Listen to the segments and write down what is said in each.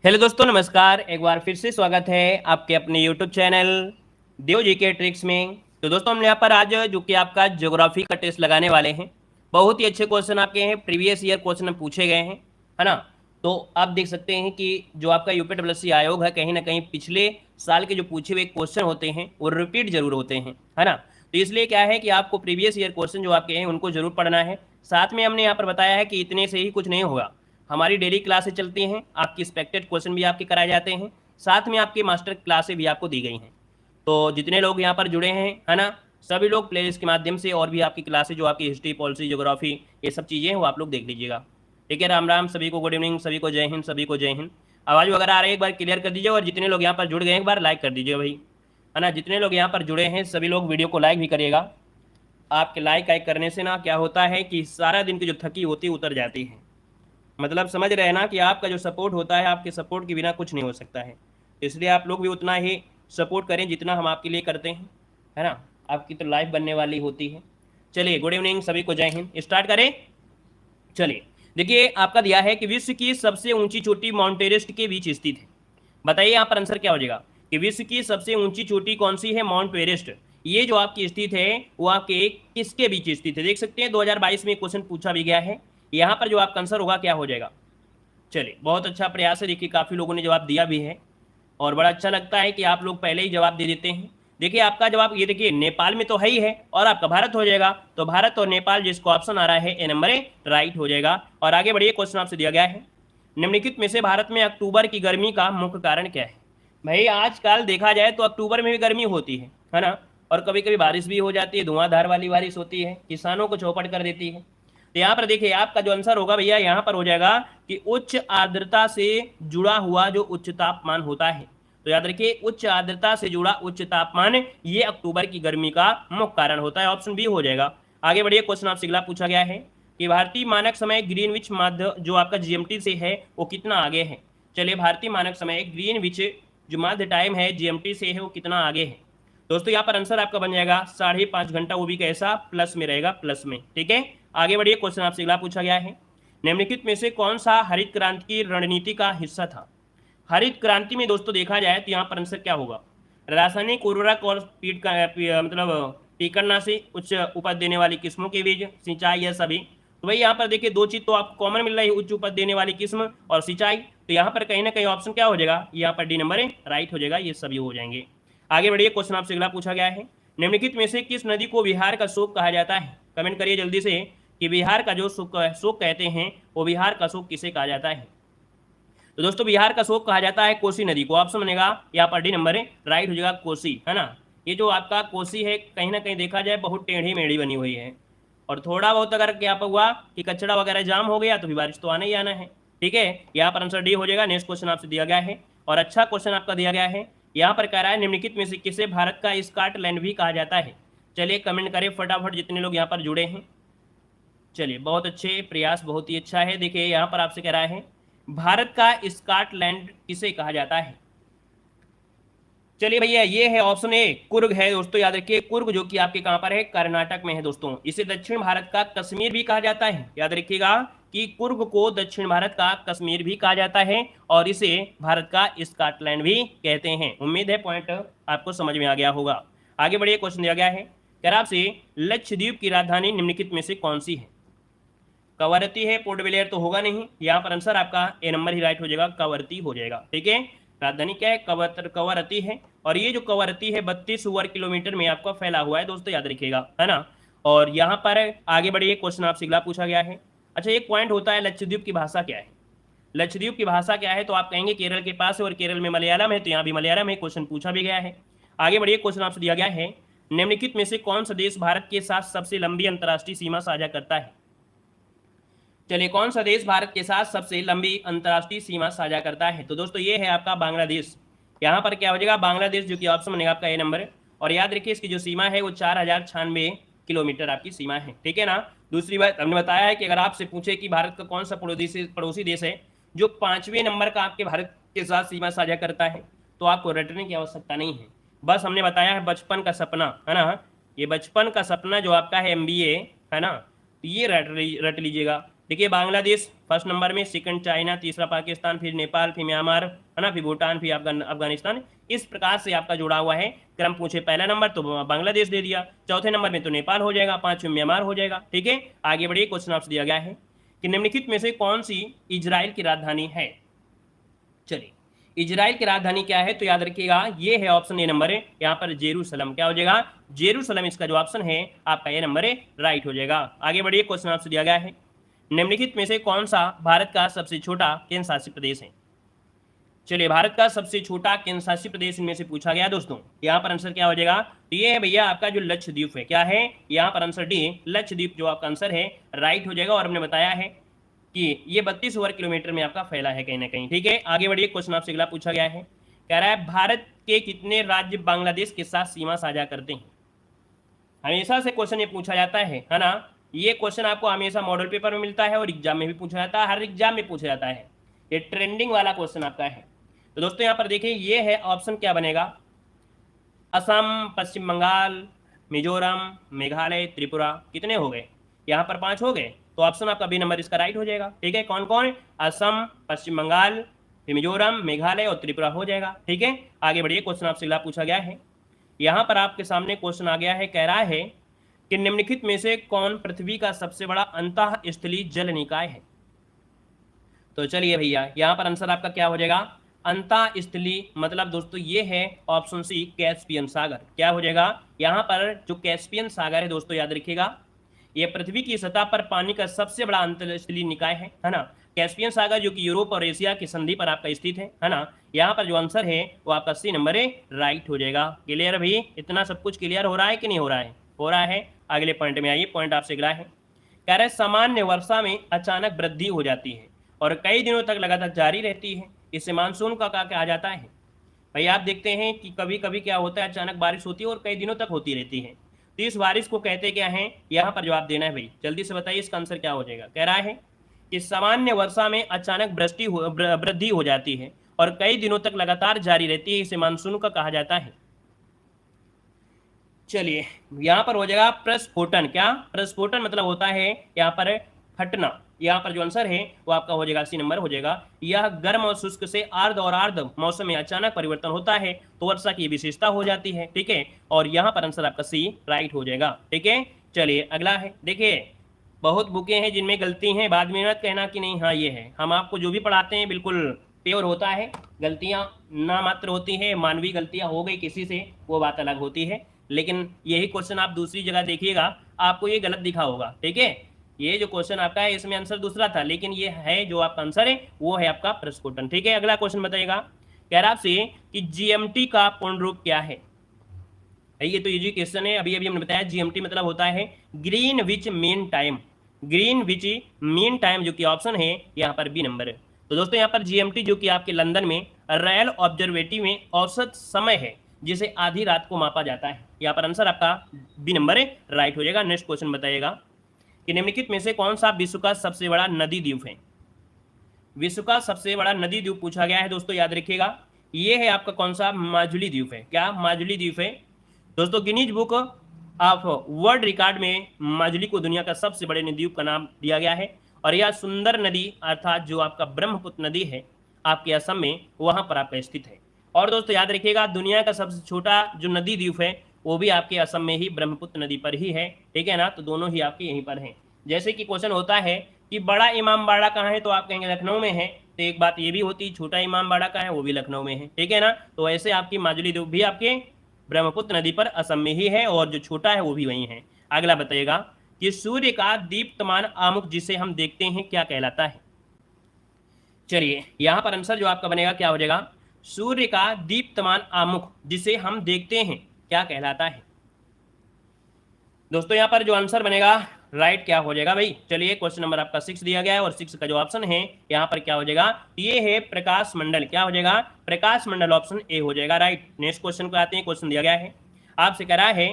Hello दोस्तों, नमस्कार। एक बार फिर से स्वागत है आपके अपने यूट्यूब चैनल देव जी के ट्रिक्स में। तो दोस्तों, हम यहाँ पर आज जो कि आपका ज्योग्राफी का टेस्ट लगाने वाले हैं। बहुत ही अच्छे क्वेश्चन आपके हैं, प्रीवियस ईयर क्वेश्चन पूछे गए हैं, है ना। तो आप देख सकते हैं कि जो आपका यूपीडब्ल्यूएससी आयोग है, कहीं ना कहीं पिछले साल के जो पूछे हुए क्वेश्चन होते हैं वो रिपीट जरूर होते हैं, है ना। तो इसलिए क्या है कि आपको प्रीवियस ईयर क्वेश्चन जो आपके हैं उनको जरूर पढ़ना है। साथ में हमने यहाँ पर बताया है कि इतने से ही कुछ नहीं होगा। हमारी डेली क्लासेस चलती हैं, आपकी एक्सपेक्टेड क्वेश्चन भी आपके कराए जाते हैं, साथ में आपकी मास्टर क्लासेस भी आपको दी गई हैं। तो जितने लोग यहाँ पर जुड़े हैं, है ना, सभी लोग प्लेलिस्ट के माध्यम से और भी आपकी क्लासेस जो आपकी हिस्ट्री, पॉलिसी, ज्योग्राफी, ये सब चीज़ें हैं वो आप लोग देख लीजिएगा। ठीक है, राम राम, सभी को गुड इवनिंग, सभी को जय हिंद, सभी को जय हिंद। आवाज़ वगैरह आ रही है एक बार क्लियर कर दीजिए, और जितने लोग यहाँ पर जुड़ गए एक बार लाइक कर दीजिएगा भाई, है ना। जितने लोग यहाँ पर जुड़े हैं सभी लोग वीडियो को लाइक भी करिएगा। आपके लाइक आइक करने से ना क्या होता है कि सारा दिन की जो थकी होती है उतर जाती है। मतलब समझ रहे हैं ना कि आपका जो सपोर्ट होता है, आपके सपोर्ट के बिना कुछ नहीं हो सकता है। इसलिए आप लोग भी उतना ही सपोर्ट करें जितना हम आपके लिए करते हैं, है ना। आपकी तो लाइफ बनने वाली होती है। चलिए, गुड इवनिंग, सभी को जय हिंद। स्टार्ट करें। चलिए, देखिए आपका दिया है कि विश्व की सबसे ऊंची चोटी माउंट एवरेस्ट के बीच स्थित है। बताइए यहाँ पर आंसर क्या हो जाएगा कि विश्व की सबसे ऊंची चोटी कौन सी है? Mount Everest. ये जो आपकी स्थित है वो आपके किसके बीच स्थित है? देख सकते हैं 2022 में क्वेश्चन पूछा भी गया है। यहाँ पर जो आपका आंसर होगा क्या हो जाएगा? चलिए, बहुत अच्छा प्रयास है। देखिए काफ़ी लोगों ने जवाब दिया भी है, और बड़ा अच्छा लगता है कि आप लोग पहले ही जवाब दे देते हैं। देखिए आपका जवाब ये देखिए, नेपाल में तो है ही है, और आपका भारत हो जाएगा। तो भारत और नेपाल जिसको ऑप्शन आ रहा है ए नंबर ए राइट हो जाएगा। और आगे बढ़िए, क्वेश्चन आपसे दिया गया है, निम्नलिखित में से भारत में अक्टूबर की गर्मी का मुख्य कारण क्या है? भाई आजकल देखा जाए तो अक्टूबर में भी गर्मी होती है ना। और कभी कभी बारिश भी हो जाती है, धुआंधार वाली बारिश होती है, किसानों को चौपट कर देती है। तो यहाँ पर देखिए आपका जो आंसर होगा भैया, यहाँ पर हो जाएगा कि उच्च आर्द्रता से जुड़ा हुआ जो उच्च तापमान होता है। तो याद रखिए, उच्च आर्द्रता से जुड़ा उच्च तापमान ये अक्टूबर की गर्मी का मुख्य कारण होता है। ऑप्शन बी हो जाएगा। आगे बढ़िए, क्वेश्चन आपसे अगला पूछा गया है कि भारतीय मानक समय ग्रीनविच मध्य जो आपका जीएमटी से है वो कितना आगे है? चलिए, भारतीय मानक समय ग्रीनविच जो मध्य टाइम है जीएमटी से है वो कितना आगे है? दोस्तों यहाँ पर आंसर आपका बन जाएगा 5.5 घंटा, वो भी कैसा? प्लस में रहेगा, प्लस में। ठीक है, आगे बढ़िए, क्वेश्चन आपसे अगला पूछा गया है, निम्नलिखित में से कौन सा हरित क्रांति की रणनीति का हिस्सा था? हरित क्रांति में दोस्तों देखा जाए तो यहाँ पर आंसर क्या होगा? रासायनिक उर्वरक और मतलब कीटनाशी उच्च उपज देने वाली किस्मों के बीज, सिंचाई, या सभी। तो भाई यहाँ पर देखिए दो चीज तो आपको कॉमन मिल रही है, उच्च उपज देने वाली किस्म और सिंचाई। तो यहाँ पर कहीं ना कहीं ऑप्शन क्या हो जाएगा? यहाँ पर डी नंबर राइट हो जाएगा, ये सभी हो जाएंगे। आगे बढ़िए, क्वेश्चन आपसे अगला पूछा गया है, निम्नलिखित में से किस नदी को बिहार का शोक कहा जाता है? कमेंट करिए जल्दी से कि बिहार का जो शोक कहते हैं वो बिहार का शोक किसे कहा जाता है? तो दोस्तों बिहार का शोक कहा जाता है कोसी नदी को। ऑप्शन बनेगा यहाँ पर डी नंबर राइट हो जाएगा, कोसी, है ना। ये जो आपका कोसी है कहीं ना कहीं देखा जाए बहुत टेढ़ी मेढ़ी बनी हुई है, और थोड़ा बहुत अगर क्या हुआ कि कचरा वगैरह जाम हो गया तो भी बारिश तो आना ही आना है। ठीक है, यहाँ पर आंसर डी हो जाएगा। नेक्स्ट क्वेश्चन आपसे दिया गया है, और अच्छा क्वेश्चन आपका दिया गया है। यहाँ पर कह रहा है निम्नलिखित में से किसे भारत का स्कॉटलैंड भी कहा जाता है? चलिए कमेंट करें फटाफट जितने लोग यहाँ पर जुड़े हैं। चलिए, बहुत अच्छे प्रयास, बहुत ही अच्छा है। देखिए यहाँ पर आपसे कह रहा है भारत का स्कॉटलैंड किसे कहा जाता है? चलिए भैया, ये है ऑप्शन ए, कुर्ग है दोस्तों। याद रखिए, कुर्ग जो कि आपके कहां पर है? कर्नाटक में है दोस्तों। इसे दक्षिण भारत का कश्मीर भी कहा जाता है। याद रखिएगा कि कुर्ग को दक्षिण भारत का कश्मीर भी कहा जाता है, और इसे भारत का स्कॉटलैंड भी कहते हैं। उम्मीद है पॉइंट आपको समझ में आ गया होगा। आगे बढ़िए, क्वेश्चन दिया गया है, कह रहा आपसे लक्षद्वीप की राजधानी निम्नलिखित में से कौन सी है? कवरती है, पोर्ट ब्लेयर तो होगा नहीं। यहाँ पर आंसर आपका ए नंबर ही राइट हो जाएगा, कवरती हो जाएगा। ठीक है, राजधानी क्या है? कवरती है। और ये जो कवरती है 32 वर्ग किलोमीटर में आपका फैला हुआ है दोस्तों, याद रखिएगा, है ना। और यहाँ पर आगे बढ़िए, क्वेश्चन आपसे अगला पूछा गया है। अच्छा, एक पॉइंट होता है लक्षद्वीप की भाषा क्या है? लक्षद्वीप की भाषा क्या है? तो आप कहेंगे केरल के पास है और केरल में मलयालम है, तो यहाँ भी मलयालम है। क्वेश्चन पूछा भी गया है। आगे बढ़िए, क्वेश्चन आपसे दिया गया है, निम्नलिखित में से कौन सा देश भारत के साथ सबसे लंबी अंतर्राष्ट्रीय सीमा साझा करता है? चलिए, कौन सा देश भारत के साथ सबसे लंबी अंतर्राष्ट्रीय सीमा साझा करता है? तो दोस्तों ये है आपका बांग्लादेश। यहाँ पर क्या हो जाएगा? बांग्लादेश, जो कि ऑप्शन बनेगा आपका ए नंबर। और याद रखिए इसकी जो सीमा है वो 4096 किलोमीटर आपकी सीमा है। ठीक है ना। दूसरी बात हमने बताया है कि अगर आपसे पूछे कि भारत का कौन सा पड़ोसी देश है जो 5वें नंबर का आपके भारत के साथ सीमा साझा करता है, तो आपको रटने की आवश्यकता नहीं है। बस हमने बताया है बचपन का सपना, है ना। ये बचपन का सपना जो आपका है MBA, है ना, तो ये रट लीजिएगा। देखिए बांग्लादेश फर्स्ट नंबर में, सेकंड चाइना, तीसरा पाकिस्तान, फिर नेपाल, फिर म्यांमार, है ना, फिर भूटान, फिर अफगानिस्तान। इस प्रकार से आपका जुड़ा हुआ है। क्रम पूछे पहला नंबर तो बांग्लादेश दे दिया, चौथे नंबर में तो नेपाल हो जाएगा, पांचवें म्यांमार हो जाएगा। ठीक है, आगे बढ़िए। क्वेश्चन आपसे दिया गया है कि निम्नलिखित में से कौन सी इजराइल की राजधानी है। चलिए, इजराइल की राजधानी क्या है, तो याद रखिएगा ये है ऑप्शन ए नंबर है, यहाँ पर जेरूसलम। क्या हो जाएगा, जेरूसलम इसका जो ऑप्शन है आपका ए नंबर है, राइट हो जाएगा। आगे बढ़िए। क्वेश्चन आपसे दिया गया है निम्नलिखित में से कौन सा भारत का सबसे छोटा केंद्र शासित प्रदेश है। चलिए, भारत का सबसे छोटा केंद्र शासित प्रदेश इनमें से पूछा गया दोस्तों। यहाँ पर आंसर क्या हो जाएगा, तो ये है भैया आपका जो लक्षद्वीप है। क्या है, यहाँ पर आंसर डी, लक्षद्वीप जो आपका आंसर है राइट हो जाएगा। और हमने बताया है कि ये 32 वर्ग किलोमीटर में आपका फैला है कहीं ना कहीं। ठीक है, आगे बढ़िए। क्वेश्चन आपसे अगला पूछा गया है, कह रहा है भारत के कितने राज्य बांग्लादेश के साथ सीमा साझा करते हैं। हमेशा से क्वेश्चन ये पूछा जाता है ना, ये क्वेश्चन आपको हमेशा मॉडल पेपर में मिलता है और एग्जाम में भी पूछा जाता है, हर एग्जाम में पूछा जाता है। ये ट्रेंडिंग वाला क्वेश्चन आपका है। तो दोस्तों यहाँ पर देखिए, ये है ऑप्शन क्या बनेगा, असम, पश्चिम बंगाल, मिजोरम, मेघालय, त्रिपुरा। कितने हो गए, यहाँ पर 5 हो गए, तो ऑप्शन आपका बी नंबर इसका राइट हो जाएगा। ठीक है, कौन कौन, असम, पश्चिम बंगाल, मिजोरम, मेघालय और त्रिपुरा हो जाएगा। ठीक है, आगे बढ़िए। क्वेश्चन आपसे अगला पूछा गया है, यहाँ पर आपके सामने क्वेश्चन आ गया है, कह रहा है कि निम्नलिखित में से कौन पृथ्वी का सबसे बड़ा अंतःस्थलीय जल निकाय है। तो चलिए भैया, यहाँ पर आंसर आपका क्या हो जाएगा, अंतःस्थलीय मतलब दोस्तों ये है ऑप्शन सी, कैस्पियन सागर। क्या हो जाएगा, यहाँ पर जो कैस्पियन सागर है दोस्तों याद रखिएगा, ये पृथ्वी की सतह पर पानी का सबसे बड़ा अंतःस्थलीय निकाय है ना। कैस्पियन सागर जो कि यूरोप और एशिया की संधि पर आपका स्थित है ना। यहाँ पर जो आंसर है वो आपका सी नंबर है, राइट हो जाएगा। क्लियर है भाई, इतना सब कुछ क्लियर हो रहा है कि नहीं हो रहा है, हो रहा है। अगले पॉइंट में आइए, पॉइंट आपसे अगला है, कह रहे सामान्य वर्षा में अचानक वृद्धि हो जाती है और कई दिनों तक लगातार जारी रहती है, इसे मानसून का कहा जाता है। भाई आप देखते हैं कि कभी कभी क्या होता है, अचानक बारिश होती है और कई दिनों तक होती रहती है, तो इस बारिश को कहते क्या है, यहाँ पर जवाब देना है भाई। जल्दी से बताइए इसका आंसर क्या हो जाएगा। कह रहा है कि सामान्य वर्षा में अचानक वृद्धि हो जाती है और कई दिनों तक लगातार जारी रहती है, इसे मानसून का कहा जाता है। चलिए, यहाँ पर हो जाएगा प्रस्फोटन। क्या, प्रस्फोटन मतलब होता है यहाँ पर फटना। यहाँ पर जो आंसर है वो आपका हो जाएगा सी नंबर हो जाएगा। यह गर्म और शुष्क से आर्द्र और आर्द्र मौसम में अचानक परिवर्तन होता है तो वर्षा की विशेषता हो जाती है। ठीक है, और यहाँ पर आंसर आपका सी राइट हो जाएगा। ठीक है, चलिए अगला है। देखिए बहुत बुकें हैं जिनमें गलती हैं, बाद में मत कहना कि नहीं हाँ ये है। हम आपको जो भी पढ़ाते हैं बिल्कुल प्योर होता है, गलतियाँ ना मात्र होती है, मानवीय गलतियाँ हो गई किसी से वो बात अलग होती है, लेकिन यही क्वेश्चन आप दूसरी जगह देखिएगा आपको ये गलत दिखा होगा। ठीक है, ये जो क्वेश्चन आपका है इसमें आंसर दूसरा था, लेकिन ये है जो आपका आंसर है वो है आपका प्रस्फोटन। ठीक है, अगला क्वेश्चन बताइएगा, कह रहा आपसे कि जीएमटी का पूर्ण रूप क्या है। ये तो इजी क्वेश्चन है, अभी अभी हमने बताया जीएमटी मतलब होता है Greenwich mean time. Greenwich mean time जो कि ऑप्शन है यहाँ पर बी नंबर है। तो दोस्तों यहाँ पर जीएमटी जो कि आपके लंदन में रॉयल ऑब्जर्वेटरी में औसत समय है जिसे आधी रात को मापा जाता है। यहाँ पर आंसर आपका बी नंबर है, राइट हो जाएगा। नेक्स्ट क्वेश्चन बताइएगा कि निम्नलिखित में से कौन सा विश्व का सबसे बड़ा नदी द्वीप है। विश्व का सबसे बड़ा नदी द्वीप पूछा गया है दोस्तों, याद रखिएगा ये है आपका कौन सा, माजुली द्वीप है। क्या, माजुली द्वीप है दोस्तों। Guinness book of world record में माजुली को दुनिया का सबसे बड़े नदी द्वीप का नाम दिया गया है और यह सुंदर नदी अर्थात जो आपका ब्रह्मपुत्र नदी है आपके असम में वहां पर आपका स्थित है। और दोस्तों याद रखिएगा दुनिया का सबसे छोटा जो नदी द्वीप है वो भी आपके असम में ही ब्रह्मपुत्र नदी पर ही है। ठीक है ना, तो दोनों ही आपके यहीं पर हैं। जैसे कि क्वेश्चन होता है कि बड़ा इमामबाड़ा कहाँ है, तो आप कहेंगे लखनऊ में है, तो एक बात ये भी होती है छोटा इमामबाड़ा कहाँ है, वो भी लखनऊ में है। ठीक है ना, तो ऐसे आपकी माजुली द्वीप भी आपके ब्रह्मपुत्र नदी पर असम में ही है और जो छोटा है वो भी वहीं है। अगला बताइएगा कि सूर्य का दीप्तमान आमुख जिसे हम देखते हैं क्या कहलाता है। चलिए यहाँ पर आंसर जो आपका बनेगा क्या हो जाएगा, सूर्य का दीप्तमान आमुख जिसे हम देखते हैं क्या कहलाता है। दोस्तों यहाँ पर जो आंसर बनेगा राइट क्या हो जाएगा भाई। चलिए क्वेश्चन नंबर आपका 6 दिया गया है और 6 का जो ऑप्शन है यहाँ पर क्या हो जाएगा, ये है प्रकाश मंडल। क्या हो जाएगा, प्रकाश मंडल, ऑप्शन ए हो जाएगा राइट। नेक्स्ट क्वेश्चन पे आते हैं। क्वेश्चन दिया गया है आपसे, कह रहा है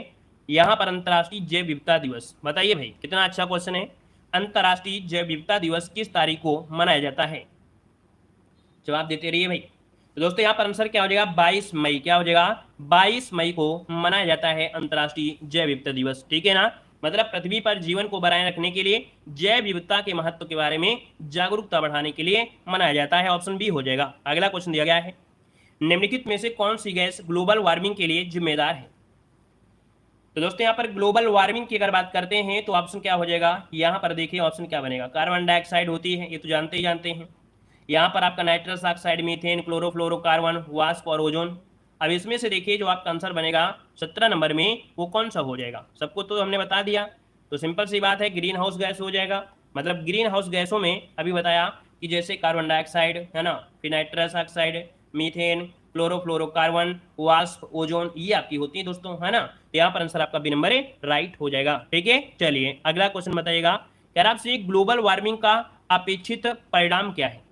यहाँ पर अंतर्राष्ट्रीय जैव विविधता दिवस। बताइए भाई, कितना अच्छा क्वेश्चन है। अंतर्राष्ट्रीय जैव विविधता दिवस किस तारीख को मनाया जाता है, जवाब देते रहिए भाई। तो दोस्तों यहाँ पर आंसर क्या हो जाएगा, 22 मई। क्या हो जाएगा, 22 मई को मनाया जाता है अंतर्राष्ट्रीय जैव विविधता दिवस। ठीक है ना, मतलब पृथ्वी पर जीवन को बनाए रखने के लिए जैव विविधता के महत्व के बारे में जागरूकता बढ़ाने के लिए मनाया जाता है। ऑप्शन बी हो जाएगा। अगला क्वेश्चन दिया गया है, निम्नलिखित में से कौन सी गैस ग्लोबल वार्मिंग के लिए जिम्मेदार है? तो दोस्तों यहाँ पर ग्लोबल वार्मिंग की अगर बात करते हैं तो ऑप्शन क्या हो जाएगा, यहाँ पर देखिए ऑप्शन क्या बनेगा, कार्बन डाइऑक्साइड होती है, ये तो जानते ही जानते हैं। यहाँ पर आपका नाइट्रस ऑक्साइड, मीथेन, क्लोरोफ्लोरोकार्बन, वाष्प और ओजोन। अब इसमें से देखिए जो आपका आंसर बनेगा 17 नंबर में वो कौन सा हो जाएगा, सबको तो हमने बता दिया। तो सिंपल सी बात है, ग्रीन हाउस गैस हो जाएगा। मतलब ग्रीन हाउस गैसों में अभी बताया कि जैसे कार्बन डाइऑक्साइड है ना, फिर नाइट्रस ऑक्साइड, मीथेन, क्लोरोफ्लोरोकार्बन, वाष्प, ओजोन, ये आपकी होती है दोस्तों, है ना। तो यहाँ पर आंसर आपका बी नंबर राइट हो जाएगा। ठीक है, चलिए अगला क्वेश्चन बताइएगा, कह रहा आपसे ग्लोबल वार्मिंग का अपेक्षित परिणाम क्या है?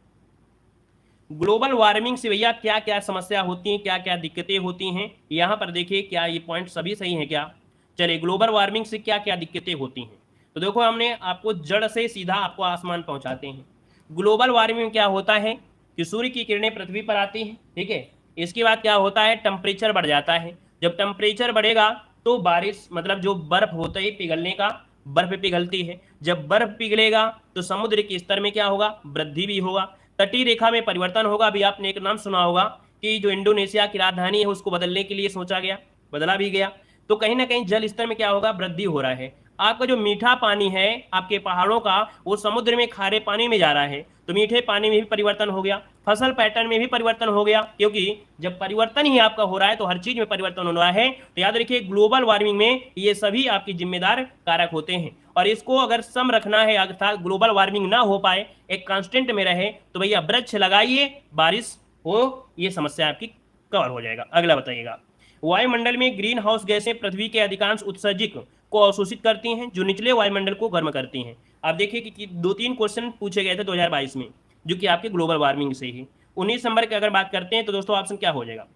ग्लोबल वार्मिंग से भैया क्या क्या समस्या होती हैं, क्या क्या दिक्कतें होती हैं, यहाँ पर देखिए क्या ये पॉइंट सभी सही हैं क्या? चलिए, ग्लोबल वार्मिंग से क्या क्या दिक्कतें होती हैं, तो देखो हमने आपको जड़ से सीधा आपको आसमान पहुंचाते हैं। ग्लोबल वार्मिंग में क्या होता है कि सूर्य की किरणें पृथ्वी पर आती हैं, ठीक है। इसके बाद क्या होता है, टेम्परेचर बढ़ जाता है। जब टेम्परेचर बढ़ेगा तो बारिश, मतलब जो बर्फ होता है पिघलने का, बर्फ पिघलती है। जब बर्फ पिघलेगा तो समुद्र के स्तर में क्या होगा, वृद्धि भी होगा। तटीय रेखा में परिवर्तन होगा। अभी आपने एक नाम सुना होगा कि जो इंडोनेशिया की राजधानी है उसको बदलने के लिए सोचा गया, बदला भी गया। तो कहीं ना कहीं जल स्तर में क्या होगा, वृद्धि हो रहा है। आपका जो मीठा पानी है आपके पहाड़ों का, वो समुद्र में खारे पानी में जा रहा है, तो मीठे पानी में भी परिवर्तन हो गया। फसल पैटर्न में भी परिवर्तन हो गया, क्योंकि जब परिवर्तन ही आपका हो रहा है तो हर चीज में परिवर्तन हो रहा है। तो याद रखिए, ग्लोबल वार्मिंग में ये सभी आपकी जिम्मेदार कारक होते हैं। और इसको अगर सम रखना है, अर्थात ग्लोबल वार्मिंग ना हो पाए, एक कांस्टेंट में रहे, तो भैया वृक्ष लगाइए, बारिश हो, ये समस्या आपकी कवर हो जाएगा। अगला बताइएगा, वायुमंडल में ग्रीन हाउस गैसें पृथ्वी के अधिकांश उत्सर्जक को अवशोषित करती हैं, जो निचले वायुमंडल को गर्म करती हैं। आप देखिए कि 2-3 क्वेश्चन पूछे गए थे 2022 में, जो कि आपके ग्लोबल वार्मिंग से ही। 19 नंबर की अगर बात करते हैं तो दोस्तों ऑप्शन क्या हो जाएगा,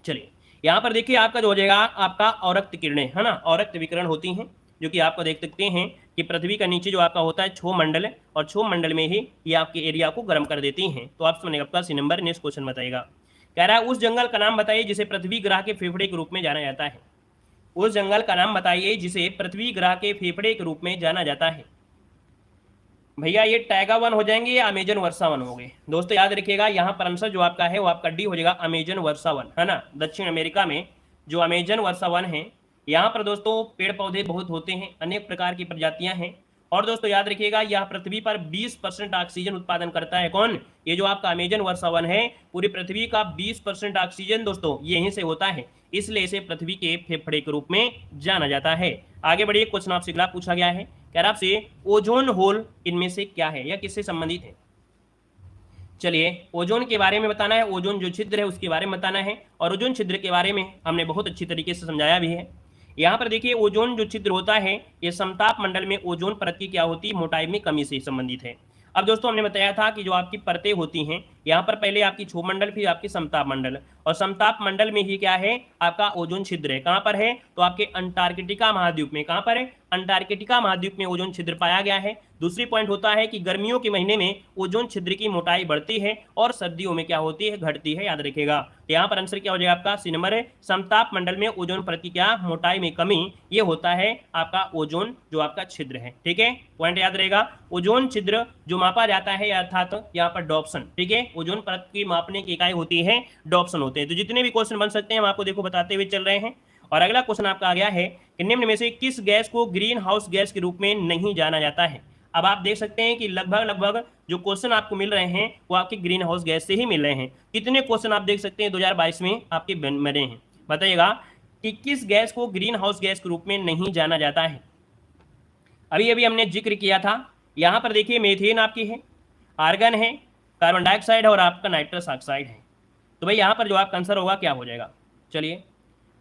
चलिए यहाँ पर देखिए आपका जो हो जाएगा आपका औरक्त किरणें, है ना, औरक्त विकिरण होती हैं, जो कि आपको देख सकते हैं कि पृथ्वी का नीचे जो आपका होता है क्षोभ मंडल, और क्षोभ मंडल में ही ये आपके एरिया को गर्म कर देती हैं। तो ऑप्शन बनेगा आपका सी नंबर। नेक्स्ट क्वेश्चन बताइएगा, कह रहा है उस जंगल का नाम बताइए जिसे पृथ्वी ग्रह के फेफड़े के रूप में जाना जाता है। उस जंगल का नाम बताइए जिसे पृथ्वी ग्रह के फेफड़े के रूप में जाना जाता है। भैया ये टैगा वन हो जाएंगे या अमेजन वर्षा वन हो गए? दोस्तों याद रखिएगा, यहाँ पर आंसर जो आपका है वो आपका डी हो जाएगा, अमेजन वर्षा वन, है ना। दक्षिण अमेरिका में जो अमेजन वर्षा वन है, यहाँ पर दोस्तों पेड़ पौधे बहुत होते हैं, अनेक प्रकार की प्रजातियां हैं। और दोस्तों याद रखिएगा, यह पृथ्वी पर 20% ऑक्सीजन उत्पादन करता है। कौन? ये जो आपका अमेजन वर्षा वन है, पूरी पृथ्वी का 20% ऑक्सीजन दोस्तों यहीं से होता है, इसलिए इसे पृथ्वी के फेफड़े के रूप में जाना जाता है। आगे बढ़िए, क्वेश्चन आपसे अगला पूछा गया है, कह रहा आपसे ओजोन होल इनमें से क्या है या किससे संबंधित है? चलिए ओजोन के बारे में बताना है, ओजोन जो छिद्र है उसके बारे में बताना है। और ओजोन छिद्र के बारे में हमने बहुत अच्छी तरीके से समझाया भी है। यहाँ पर देखिए, ओजोन जो छिद्र होता है ये समताप मंडल में ओजोन परत की क्या होती है, मोटाई में कमी से संबंधित है। अब दोस्तों हमने बताया था कि जो आपकी परतें होती हैं, यहाँ पर पहले आपकी क्षोभ मंडल, फिर आपकी समताप मंडल, और समताप मंडल में ही क्या है आपका ओजोन छिद्र है। कहाँ पर है? तो आपके अंटार्कटिका महाद्वीप में। कहाँ पर है? अंटार्कटिका महाद्वीप में ओजोन छिद्र पाया गया है। दूसरी पॉइंट होता है कि गर्मियों के महीने में ओजोन छिद्र की मोटाई बढ़ती है और सर्दियों में क्या होती है, घटती है, याद रखिएगा। तो यहाँ पर आंसर क्या हो जाएगा आपका सी नंबर है, समताप मंडल में ओजोन परत की क्या मोटाई में कमी, ये होता है आपका ओजोन जो आपका छिद्र है। ठीक है, पॉइंट याद रहेगा। ओजोन छिद्र जो मापा जाता है अर्थात यहाँ पर डॉप्सन, ठीक है, ओजोन परत की मापने की इकाई होती है डॉप्सन होते हैं। तो जितने भी क्वेश्चन बन सकते हैं हम आपको देखो बताते हुए चल रहे हैं। और अगला क्वेश्चन आपका आ गया है कि निम्न में से किस गैस को ग्रीन हाउस गैस के रूप में नहीं जाना जाता है? अब आप देख सकते हैं कि लगभग जो क्वेश्चन आपको मिल रहे हैं वो आपके ग्रीन हाउस गैस से ही मिल रहे हैं। कितने क्वेश्चन आप देख सकते हैं 2022 में आपके बने हैं, बताइएगा कि किस गैस को ग्रीन हाउस गैस के रूप में नहीं जाना जाता है? अभी अभी हमने जिक्र किया था, यहाँ पर देखिए मीथेन आपकी है, आर्गन है, कार्बन डाइऑक्साइड है और आपका नाइट्रस ऑक्साइड है। तो भाई यहाँ पर जो आपका आंसर होगा क्या हो जाएगा, चलिए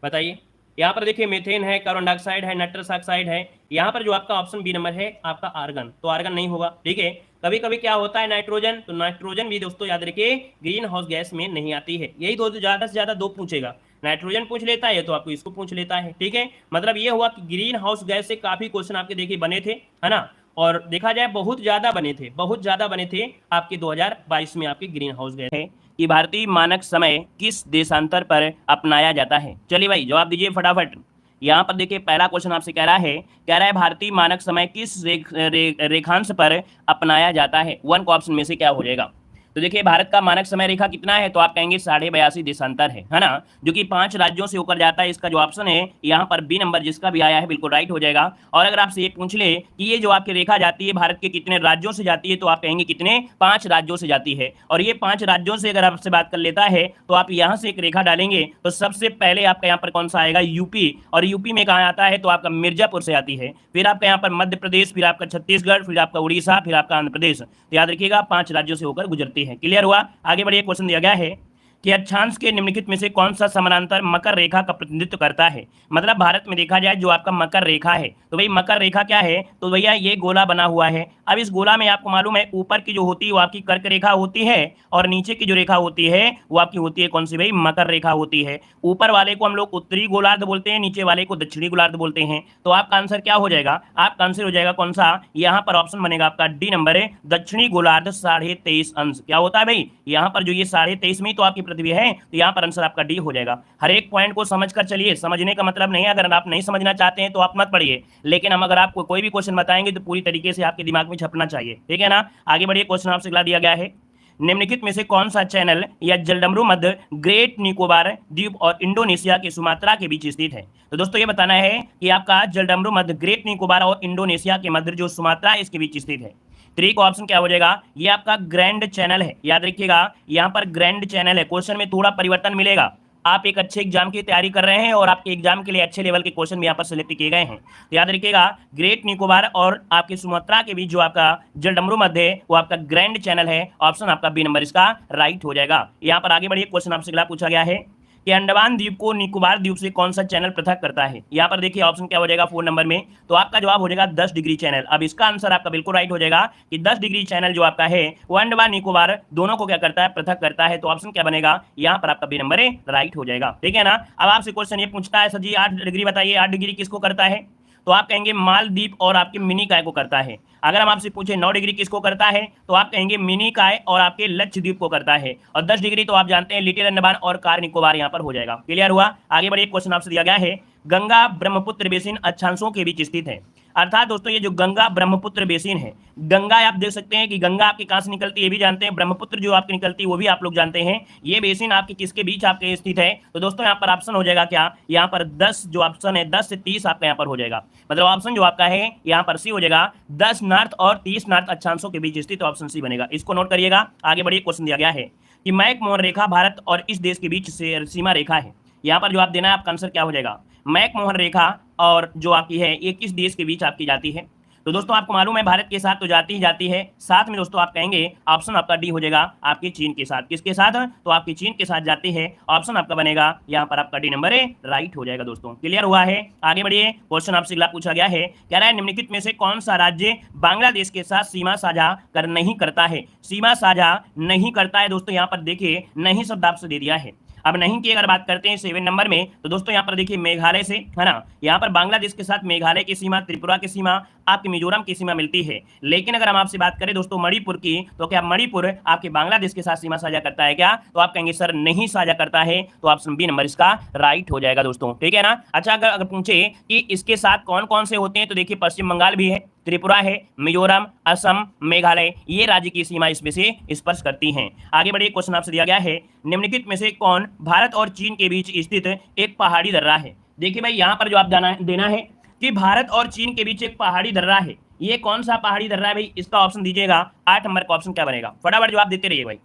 बताइए। यहाँ पर देखिए मीथेन है, कार्बन डाइऑक्साइड है, नाइट्रस ऑक्साइड है। यहाँ पर जो आपका ऑप्शन बी नंबर है आपका आर्गन, तो आर्गन नहीं होगा। ठीक है, कभी कभी क्या होता है नाइट्रोजन, तो नाइट्रोजन भी दोस्तों याद रखिए ग्रीन हाउस गैस में नहीं आती है। यही दो ज्यादा से ज्यादा दो पूछेगा, नाइट्रोजन पूछ लेता है तो आपको इसको पूछ लेता है। ठीक है, मतलब ये हुआ कि ग्रीन हाउस गैस से काफी क्वेश्चन आपके देखिए बने थे, है ना। और देखा जाए बहुत ज्यादा बने थे आपके 2022 में आपके ग्रीन हाउस गैस है कि भारतीय मानक समय किस देशांतर पर अपनाया जाता है? चलिए भाई जवाब दीजिए फटाफट। यहाँ पर देखिए पहला क्वेश्चन आपसे कह रहा है भारतीय मानक समय किस रेखांश पर अपनाया जाता है। वन को ऑप्शन में से क्या हो जाएगा। तो देखिए भारत का मानक समय रेखा कितना है, तो आप कहेंगे 82.5 देशांतर है ना, जो कि 5 राज्यों से होकर जाता है। इसका जो ऑप्शन है यहाँ पर बी नंबर जिसका भी आया है बिल्कुल राइट हो जाएगा। और अगर आपसे ये पूछ ले कि ये जो आपकी रेखा जाती है भारत के कितने राज्यों से जाती है, तो आप कहेंगे कितने, 5 राज्यों से जाती है। और ये 5 राज्यों से अगर आपसे बात कर लेता है तो आप यहाँ से एक रेखा डालेंगे तो सबसे पहले आपका यहाँ पर कौन सा आएगा, यूपी। और यूपी में कहाँ आता है, तो आपका मिर्जापुर से आती है। फिर आपका यहाँ पर मध्य प्रदेश, फिर आपका छत्तीसगढ़, फिर आपका उड़ीसा, फिर आपका आंध्र प्रदेश। तो याद रखिएगा 5 राज्यों से होकर गुजरती है। क्लियर हुआ। आगे बढ़िए, क्वेश्चन दिया गया है कि अक्षांश के निम्नलिखित में से कौन सा समानांतर मकर रेखा का प्रतिनिधित्व करता है। मतलब भारत में देखा जाए जो आपका मकर रेखा है, तो भाई मकर रेखा क्या है, तो भैया ये गोला बना हुआ है। अब इस गोला में आपको मालूम है ऊपर की जो होती है वो आपकी कर्क रेखा होती है, और नीचे की जो रेखा होती है वो आपकी होती है कौन सी, भाई मकर रेखा होती है। ऊपर वाले को हम लोग उत्तरी गोलार्ध बोलते हैं, नीचे वाले को दक्षिणी गोलार्ध बोलते हैं। तो आपका आंसर क्या हो जाएगा, आपका आंसर हो जाएगा कौन सा, यहाँ पर ऑप्शन बनेगा आपका डी नंबर है, दक्षिणी गोलार्ध 23.5 अंश। क्या होता है भाई, यहाँ पर जो ये 23.5 में तो आपकी पृथ्वी है, तो यहाँ पर आंसर आपका डी हो जाएगा। हर एक पॉइंट को समझकर चलिए, समझने का मतलब नहीं है अगर आप नहीं समझना चाहते हैं तो आप मत पढ़िए, लेकिन हम अगर आपको कोई भी क्वेश्चन बताएंगे तो पूरी तरीके से आपके दिमाग में छपना चाहिए, ठीक है ना। आगे बढ़िए, क्वेश्चन आपसे अगला दिया गया है, निम्नलिखित में से कौन सा चैनल या जलडमरू मध्य ग्रेट निकोबार द्वीप और इंडोनेशिया के सुमात्रा के बीच स्थित है। तो दोस्तों ये बताना है कि आपका जलडमरू मध्य ग्रेट निकोबार और इंडोनेशिया के मध्य जो सुमात्रा है इसके बीच स्थित है। 3 का ऑप्शन क्या हो जाएगा, ये आपका ग्रैंड चैनल है। याद रखिएगा यहाँ पर ग्रैंड चैनल है। क्वेश्चन में थोड़ा परिवर्तन मिलेगा, आप एक अच्छे एग्जाम की तैयारी कर रहे हैं और आपके एग्जाम के लिए अच्छे लेवल के क्वेश्चन भी यहाँ पर सिलेक्ट किए गए हैं। तो याद रखिएगा ग्रेट निकोबार और आपके सुमात्रा के बीच जो आपका जलडमरू मध्य है वो आपका ग्रैंड चैनल है। ऑप्शन आपका बी नंबर इसका राइट हो जाएगा। यहाँ पर आगे बढ़िए, क्वेश्चन आपसे अगला पूछा गया है कि अंडमान द्वीप को निकोबार द्वीप से कौन सा चैनल पृथक करता है। यहाँ पर देखिए ऑप्शन क्या हो जाएगा 4 नंबर में, तो आपका जवाब हो जाएगा 10 डिग्री चैनल। अब इसका आंसर आपका बिल्कुल राइट हो जाएगा कि 10 डिग्री चैनल जो आपका है वो अंडमान निकोबार दोनों को क्या करता है, पृथक करता है। तो ऑप्शन क्या बनेगा, यहाँ पर आपका बी नंबर है राइट हो जाएगा, ठीक है ना। अब आपसे क्वेश्चन ये पूछता है सर जी 8 डिग्री बताइए, 8 डिग्री किसको करता है, तो आप कहेंगे मालदीप और आपके मिनी काय को करता है। अगर हम आपसे पूछे 9 डिग्री किसको करता है, तो आप कहेंगे मिनी काय और आपके लक्षद्वीप को करता है। और 10 डिग्री तो आप जानते हैं लिटिल अंडमान और कार निकोबार यहाँ पर हो जाएगा। क्लियर हुआ। आगे बढ़िए, क्वेश्चन आपसे दिया गया है, गंगा ब्रह्मपुत्र बेसिन अक्षांशों के बीच स्थित है। अर्थात दोस्तों ये जो गंगा ब्रह्मपुत्र बेसिन है, गंगा आप देख सकते हैं कि गंगा आपके कहाँ से निकलती है ये भी जानते हैं, ब्रह्मपुत्र जो आपकी निकलती है वो भी आप लोग जानते हैं। ये बेसिन आपके किसके बीच आपके स्थित है, तो दोस्तों यहाँ पर ऑप्शन हो जाएगा क्या, यहाँ पर 10 जो ऑप्शन है 10 से 30 आपका यहाँ पर हो जाएगा। मतलब ऑप्शन जो आपका है यहाँ पर सी हो जाएगा, 10 नॉर्थ और 30 नॉर्थ अक्षांशों के बीच स्थित ऑप्शन सी बनेगा। इसको नोट करिएगा। आगे बढ़िए, क्वेश्चन दिया गया है कि मैकमोहन रेखा भारत और इस देश के बीच सीमा रेखा है। यहाँ पर जो आप देना है आपका आंसर क्या हो जाएगा, मैकमोहन रेखा और जो आपकी है ये किस देश के बीच आपकी जाती है। तो दोस्तों आपको मालूम है भारत के साथ तो जाती ही जाती है, साथ में दोस्तों आप कहेंगे ऑप्शन आपका डी हो जाएगा आपकी चीन के साथ। किसके साथ, तो आपकी चीन के साथ जाती है। ऑप्शन आपका बनेगा यहाँ पर आपका डी नंबर है राइट हो जाएगा। दोस्तों क्लियर हुआ है। आगे बढ़िए, क्वेश्चन आपसे अगला पूछा गया है, कह रहा है निम्नलिखित में से कौन सा राज्य बांग्लादेश के साथ सीमा साझा कर नहीं करता है। सीमा साझा नहीं करता है दोस्तों, यहाँ पर देखिए नहीं शब्द आपसे दे दिया है। अब नहीं की अगर बात करते हैं 7 नंबर में, तो दोस्तों यहाँ पर देखिए मेघालय से है ना, यहाँ पर बांग्लादेश के साथ मेघालय की सीमा, त्रिपुरा की सीमा, आपकी मिजोरम की सीमा मिलती है। लेकिन अगर हम आपसे बात करें दोस्तों मणिपुर की, तो क्या मणिपुर आपके बांग्लादेश के साथ सीमा साझा करता है क्या, तो आप कहेंगे सर नहीं साझा करता है। तो ऑप्शन बी नंबर इसका राइट हो जाएगा दोस्तों, ठीक है ना। अच्छा अगर पूछे कि इसके साथ कौन कौन से होते हैं, तो देखिए पश्चिम बंगाल भी है, त्रिपुरा है, मिजोरम, असम, मेघालय, ये राज्य की सीमा इसमें से स्पर्श करती हैं। आगे बढ़िए, क्वेश्चन आपसे दिया गया है, निम्नलिखित में से कौन भारत और चीन के बीच स्थित एक पहाड़ी दर्रा है। देखिए भाई यहाँ पर जो आप देना है कि भारत और चीन के बीच एक पहाड़ी दर्रा है, ये कौन सा पहाड़ी दर्रा है भाई, इसका ऑप्शन दीजिएगा। 8 नंबर का ऑप्शन क्या बनेगा, फटाफट जवाब देते रहिए भाई।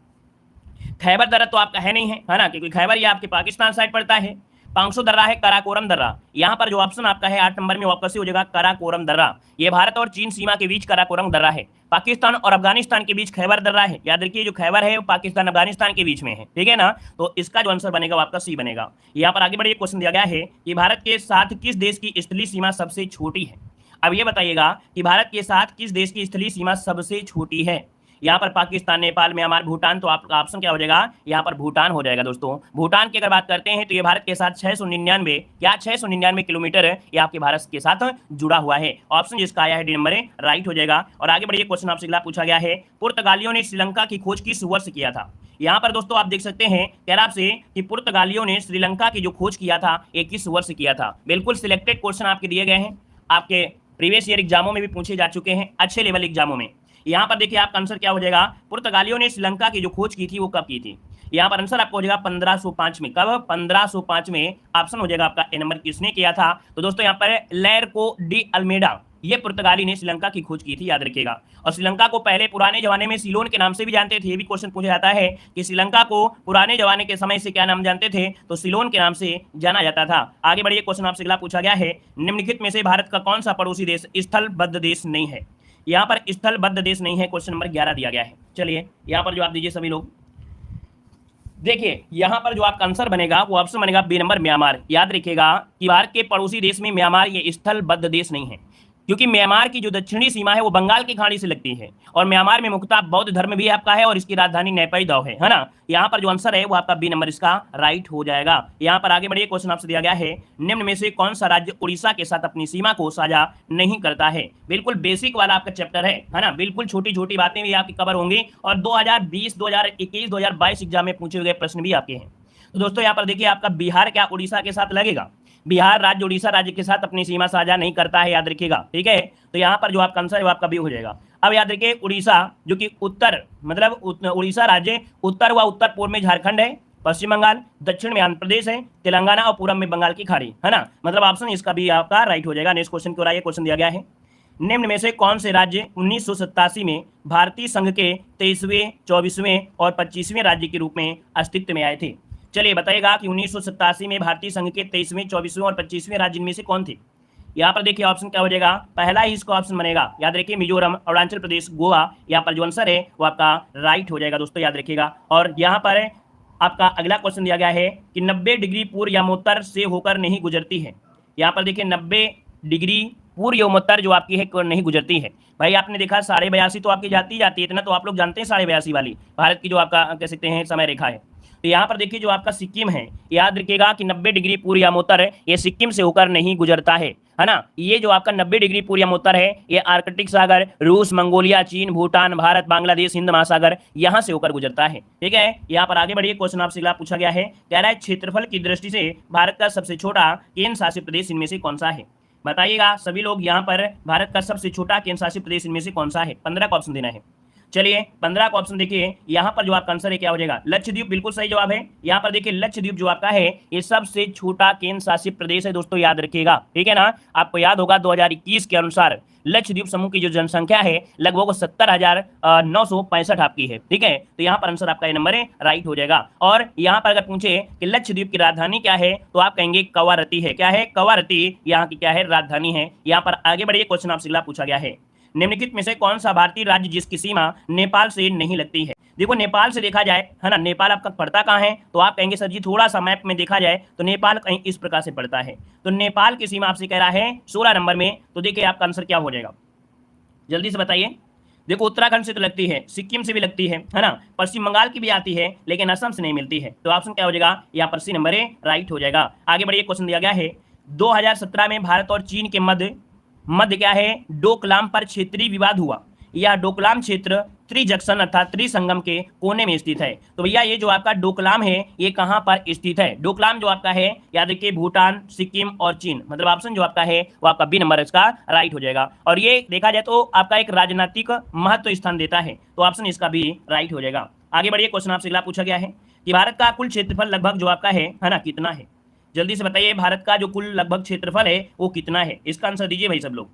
खैबर दर्रा तो आपका है नहीं है ना, क्योंकि खैबर ये आपके पाकिस्तान साइड पड़ता है। पांगसो दर्रा है, कराकोरम दर्रा, यहाँ पर जो ऑप्शन आपका है 8 नंबर में वापस हो जाएगा कराकोरम दर्रा। ये भारत और चीन सीमा के बीच कराकोरम दर्रा है। पाकिस्तान और अफगानिस्तान के बीच खैबर दर्रा है। याद रखिए जो खैबर है वो पाकिस्तान अफगानिस्तान के बीच में है, ठीक है ना। तो इसका जो आंसर बनेगा वो आपका सी बनेगा। यहाँ पर आगे बढ़िए, क्वेश्चन दिया गया है कि भारत के साथ किस देश की स्थलीय सीमा सबसे छोटी है। अब ये बताइएगा कि भारत के साथ किस देश की स्थलीय सीमा सबसे छोटी है। यहाँ पर पाकिस्तान, नेपाल, म्यांमार, भूटान, तो आपका ऑप्शन क्या हो जाएगा, यहाँ पर भूटान हो जाएगा दोस्तों। भूटान की अगर बात करते हैं तो ये भारत के साथ 699 किलोमीटर ये आपके भारत के साथ जुड़ा हुआ है। ऑप्शन जिसका आया है डी नंबर राइट हो जाएगा। और आगे बढ़िए, क्वेश्चन आपसे अगला पूछा गया है, पुर्तगालियों ने श्रीलंका की खोज किस वर्ष किया था। यहाँ पर दोस्तों आप देख सकते हैं कह रहा आपसे कि पुर्तगालियों ने श्रीलंका की जो खोज किया था ये किस वर्ष किया था। बिल्कुल सिलेक्टेड क्वेश्चन आपके दिए गए हैं, आपके प्रीवियस ईयर एग्जामों में भी पूछे जा चुके हैं, अच्छे लेवल एग्जामों में। यहाँ पर देखिए आपका आंसर क्या हो जाएगा, पुर्तगालियों ने श्रीलंका की जो खोज की थी वो कब की थी। यहाँ पर आंसर आपको हो जाएगा 1505 में। कब, 1505 में ऑप्शन हो जाएगा आपका ए नंबर। किसने किया था, तो दोस्तों यहाँ पर लेरको डी अल्मेडा, ये पुर्तगाली ने श्रीलंका की खोज की थी, याद रखिएगा। और श्रीलंका को पहले पुराने जमाने में सिलोन के नाम से भी जानते थे। ये भी क्वेश्चन पूछा जाता है कि श्रीलंका को पुराने जमाने के समय से क्या नाम जानते थे, तो सिलोन के नाम से जाना जाता था। आगे बढ़िए, क्वेश्चन आपसे अगला पूछा गया है, निम्नलिखित में से भारत का कौन सा पड़ोसी देश स्थलबद्ध देश नहीं है। यहाँ पर स्थलबद्ध देश नहीं है, क्वेश्चन नंबर 11 दिया गया है। चलिए यहाँ पर जो आप दीजिए सभी लोग, देखिए यहाँ पर जो आपका आंसर बनेगा वो ऑप्शन बनेगा बी नंबर, म्यांमार। याद रखिएगा कि भारत के पड़ोसी देश में म्यांमार ये स्थलबद्ध देश नहीं है, क्योंकि म्यांमार की जो दक्षिणी सीमा है वो बंगाल की खाड़ी से लगती है, और म्यांमार में मुख्यतः बौद्ध धर्म भी आपका है, और इसकी राजधानी नेपैदौ है ना। यहाँ पर जो आंसर है वो आपका बी नंबर इसका राइट हो जाएगा। यहाँ पर आगे बढ़िए, क्वेश्चन आपसे दिया गया है, निम्न में से कौन सा राज्य उड़ीसा के साथ अपनी सीमा को साझा नहीं करता है। बिल्कुल बेसिक वाला आपका चैप्टर है ना, बिल्कुल छोटी छोटी बातें भी आपकी कवर होंगी, और 2020, 2021, 2022 एग्जाम में पूछे गए प्रश्न भी आपके हैं। तो दोस्तों यहाँ पर देखिए आपका बिहार क्या उड़ीसा के साथ लगेगा, बिहार राज्य उड़ीसा राज्य के साथ अपनी सीमा साझा नहीं करता है, याद रखिएगा, ठीक है। तो यहाँ पर जो आपका आंसर है वो आपका बी हो जाएगा। अब याद रखिए उड़ीसा जो कि उत्तर मतलब उड़ीसा राज्य उत्तर व उत्तर पूर्व में झारखंड है, पश्चिम बंगाल, दक्षिण में आंध्र प्रदेश है, तेलंगाना और पूरब में बंगाल की खाड़ी है ना, मतलब ऑप्शन इसका भी आपका राइट हो जाएगा। नेक्स्ट क्वेश्चन को क्वेश्चन दिया गया है, निम्न में से कौन से राज्य 1987 में भारतीय संघ के 23वें, 24वें और 25वें राज्य के रूप में अस्तित्व में आए थे। चलिए बताइएगा कि 1987 में भारतीय संघ के 23वें, 24वें और 25वें राज्य में से कौन थे। यहाँ पर देखिए ऑप्शन क्या हो जाएगा, पहला ही इसका ऑप्शन बनेगा, याद रखिए मिजोरम, अरुणाचल प्रदेश, गोवा। यहाँ पर जो आंसर है वो आपका राइट हो जाएगा दोस्तों, याद रखिएगा। और यहाँ पर आपका अगला क्वेश्चन दिया गया है कि 90 डिग्री पूर्व यमोत्तर से होकर नहीं गुजरती है। यहाँ पर देखिए 90 डिग्री पूर्व यमोत्तर जो आपकी है नहीं गुजरती है। भाई आपने देखा 82.5 तो आपकी जाती है, इतना तो आप लोग जानते हैं, 82.5 वाली भारत की जो आपका कह सकते हैं समय रेखा है। तो यहाँ पर देखिए जो आपका सिक्किम है, याद रखिएगा कि 90 डिग्री पूर्व यमोत्तर है ये सिक्किम से होकर नहीं गुजरता है ना। ये जो आपका 90 डिग्री पूर्व यमोत्तर है ये आर्कटिक सागर, रूस, मंगोलिया, चीन, भूटान, भारत, बांग्लादेश, हिंद महासागर यहाँ से होकर गुजरता है, ठीक है। यहाँ पर आगे बढ़िए, क्वेश्चन आपसे अगला पूछा गया है, कह रहा है क्षेत्रफल की दृष्टि से भारत का सबसे छोटा केंद्र शासित प्रदेश इनमें से कौन सा है। बताइएगा सभी लोग, यहाँ पर भारत का सबसे छोटा केंद्र शासित प्रदेश इनमें से कौन सा है। 15 का ऑप्शन देना है। चलिए 15 का ऑप्शन देखिए, यहाँ पर जो आपका आंसर है क्या हो जाएगा, लक्षद्वीप। बिल्कुल सही जवाब है। यहाँ पर देखिए लक्षद्वीप जो आपका है ये सबसे छोटा केंद्र शासित प्रदेश है दोस्तों, याद रखिएगा, ठीक है ना। आपको याद होगा 2021 के अनुसार लक्षद्वीप समूह की जो जनसंख्या है लगभग 70,965 आपकी है, ठीक है। तो यहाँ पर आंसर आपका ये नंबर है राइट हो जाएगा। और यहाँ पर अगर पूछे कि लक्षद्वीप की राजधानी क्या है तो आप कहेंगे कवारती है। क्या है, कवारती यहाँ की क्या है, राजधानी है। यहाँ पर आगे बढ़िए, क्वेश्चन आपसे अगला पूछा गया है, निम्नलिखित में से कौन सा भारतीय राज्य जिसकी सीमा नेपाल से नहीं लगती है। देखो नेपाल से देखा जाए है ना, नेपाल आपका पड़ता कहाँ है, तो आप कहेंगे सर जी थोड़ा सा मैप में देखा जाए तो नेपाल कहीं इस प्रकार से पड़ता है। तो नेपाल की सीमा आपसे कह रहा है 16 नंबर में। तो देखिए आपका आंसर क्या हो जाएगा, जल्दी से बताइए। देखो उत्तराखंड से तो लगती है, सिक्किम से भी लगती है ना, पश्चिम बंगाल की भी आती है, लेकिन असम से नहीं मिलती है। तो ऑप्शन क्या हो जाएगा, यहाँ पर सी नंबर राइट हो जाएगा। आगे बढ़िए, क्वेश्चन दिया गया है 2017 में भारत और चीन के मध्य क्या है, डोकलाम पर क्षेत्रीय विवाद हुआ। यह डोकलाम क्षेत्र त्रिजंक्शन अर्थात त्रिसंगम के कोने में स्थित है। तो भैया ये जो आपका डोकलाम है ये कहाँ पर स्थित है। डोकलाम जो आपका है याद रखिए भूटान, सिक्किम और चीन, मतलब ऑप्शन जो आपका है वो आपका बी नंबर इसका राइट हो जाएगा। और ये देखा जाए तो आपका एक राजनीतिक महत्व स्थान देता है, तो ऑप्शन इसका भी राइट हो जाएगा। आगे बढ़िए, क्वेश्चन आपसे अगला पूछा गया है कि भारत का कुल क्षेत्रफल लगभग जो आपका है ना कितना है। जल्दी से बताइए भारत का जो कुल लगभग क्षेत्रफल है वो कितना है, इसका आंसर दीजिए भाई सब लोग।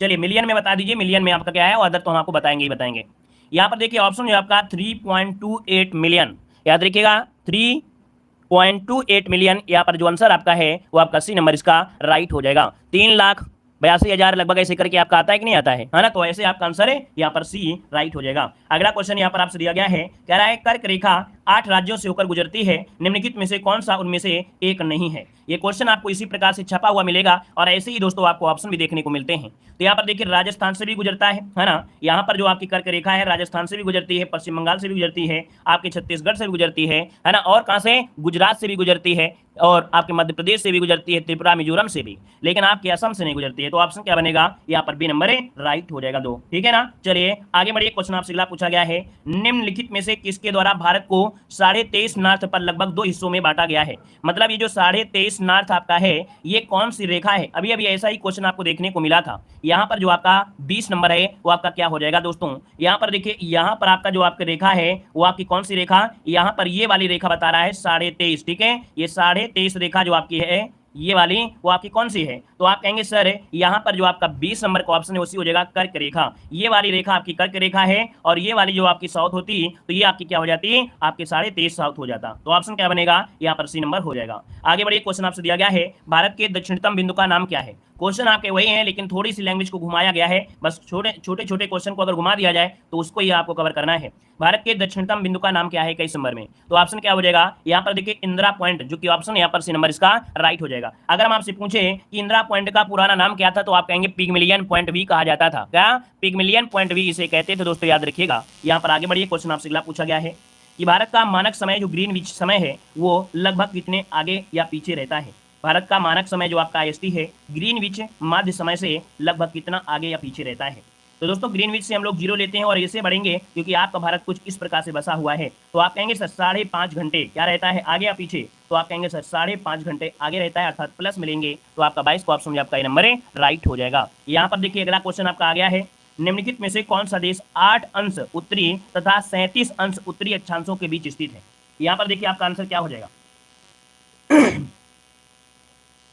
चलिए मिलियन में बता दीजिए, मिलियन में आपका क्या है, और अदर तो हम आपको बताएंगे ही बताएंगे। यहाँ पर देखिए ऑप्शन जो आपका 3.28 मिलियन, याद रखिएगा 3.28 मिलियन। यहाँ पर जो आंसर आपका है वो आपका सी नंबर इसका राइट हो जाएगा। 3,82,000 लगभग ऐसे करके आपका आता है कि नहीं आता है ना, तो ऐसे आपका आंसर है यहाँ पर सी राइट हो जाएगा। अगला क्वेश्चन यहाँ पर आपसे दिया गया है, कह रहा है कर्क रेखा 8 राज्यों से होकर गुजरती है, निम्नलिखित में से कौन सा उनमें से एक नहीं है। ये क्वेश्चन आपको इसी प्रकार से छपा हुआ मिलेगा और ऐसे ही दोस्तों आपको ऑप्शन भी देखने को मिलते हैं। तो यहाँ पर देखिए राजस्थान से भी गुजरता है ना, यहाँ पर जो आपकी कर्क रेखा है राजस्थान से भी गुजरती है, पश्चिम बंगाल से भी गुजरती है, आपके छत्तीसगढ़ से भी गुजरती है ना, और कहाँ से, गुजरात से भी गुजरती है, और आपके मध्य प्रदेश से भी गुजरती है, त्रिपुरा मिजोरम से भी, लेकिन आपके असम से नहीं गुजरती है। तो ऑप्शन क्या बनेगा, यहाँ पर बी नंबर राइट हो जाएगा 2। ठीक है ना, चलिए आगे बढ़िए। क्वेश्चन आपसे अगला पूछा गया है, निम्नलिखित में से किसके द्वारा भारत को 23.5 नॉर्थ पर लगभग 2 हिस्सों में बांटा गया है। मतलब ये जो 23.5 नॉर्थ आपका है ये कौन सी रेखा है। अभी अभी ऐसा ही क्वेश्चन आपको देखने को मिला था। यहाँ पर जो आपका 20 नंबर है वो आपका क्या हो जाएगा दोस्तों, यहाँ पर देखिए, यहाँ पर आपका जो आपकी रेखा है वो आपकी कौन सी रेखा, यहाँ पर ये वाली रेखा बता रहा है 23.5। ठीक है, ये 23.5 रेखा जो आपकी है ये वाली, वो आपकी कौन सी है। तो आप कहेंगे सर यहाँ पर जो आपका 20 नंबर का ऑप्शन है उसी हो जाएगा कर्क रेखा। ये वाली रेखा आपकी कर्क रेखा है और ये वाली जो आपकी साउथ होती तो ये आपकी क्या हो जाती, आपके 23.5 साउथ हो जाता। तो ऑप्शन क्या बनेगा, यहाँ पर सी नंबर हो जाएगा। आगे बढ़िए, क्वेश्चन आपसे दिया गया है, भारत के दक्षिणतम बिंदु का नाम क्या है। क्वेश्चन आपके वही है लेकिन थोड़ी सी लैंग्वेज को घुमाया गया है, बस छोटे छोटे क्वेश्चन को अगर घुमा दिया जाए तो उसको ही आपको कवर करना है। भारत के दक्षिणतम बिंदु का नाम क्या है 21 नंबर में। तो ऑप्शन क्या हो जाएगा, यहाँ पर देखिए इंदिरा पॉइंट, जो कि ऑप्शन यहाँ पर सी नंबर इसका राइट हो जाएगा। अगर हम आपसे पूछे कि इंदिरा पॉइंट का पुराना नाम क्या था तो आप कहेंगे पिगमिलियन पॉइंट भी कहा जाता था। क्या, पिगमिलियन पॉइंट भी इसे कहते थे दोस्तों, याद रखिएगा। यहाँ पर आगे बढ़िए, क्वेश्चन आपसे अगला पूछा गया है कि भारत का मानक समय जो ग्रीनविच समय है वो लगभग कितने आगे या पीछे रहता है। भारत का मानक समय जो आपका IST है ग्रीनविच माध्य समय से लगभग कितना आगे या पीछे रहता है। तो दोस्तों ग्रीनविच से हम लोग 0 लेते हैं और ऐसे बढ़ेंगे क्योंकि आपका भारत कुछ इस प्रकार से बसा हुआ है। तो आप कहेंगे सर 5.5 घंटे क्या रहता है आगे या पीछे। तो आप कहेंगे सर 5.5 घंटे आगे रहता है, अर्थात प्लस मिलेंगे। तो आपका 22 का ऑप्शन आपका नंबर है राइट हो जाएगा। यहाँ पर देखिए अगला क्वेश्चन आपका आ गया है, निम्नलिखित में से कौन सा देश 8 अंश उत्तरी तथा 37 अंश उत्तरी अक्षांशों के बीच स्थित है। यहाँ पर देखिए आपका आंसर क्या हो जाएगा।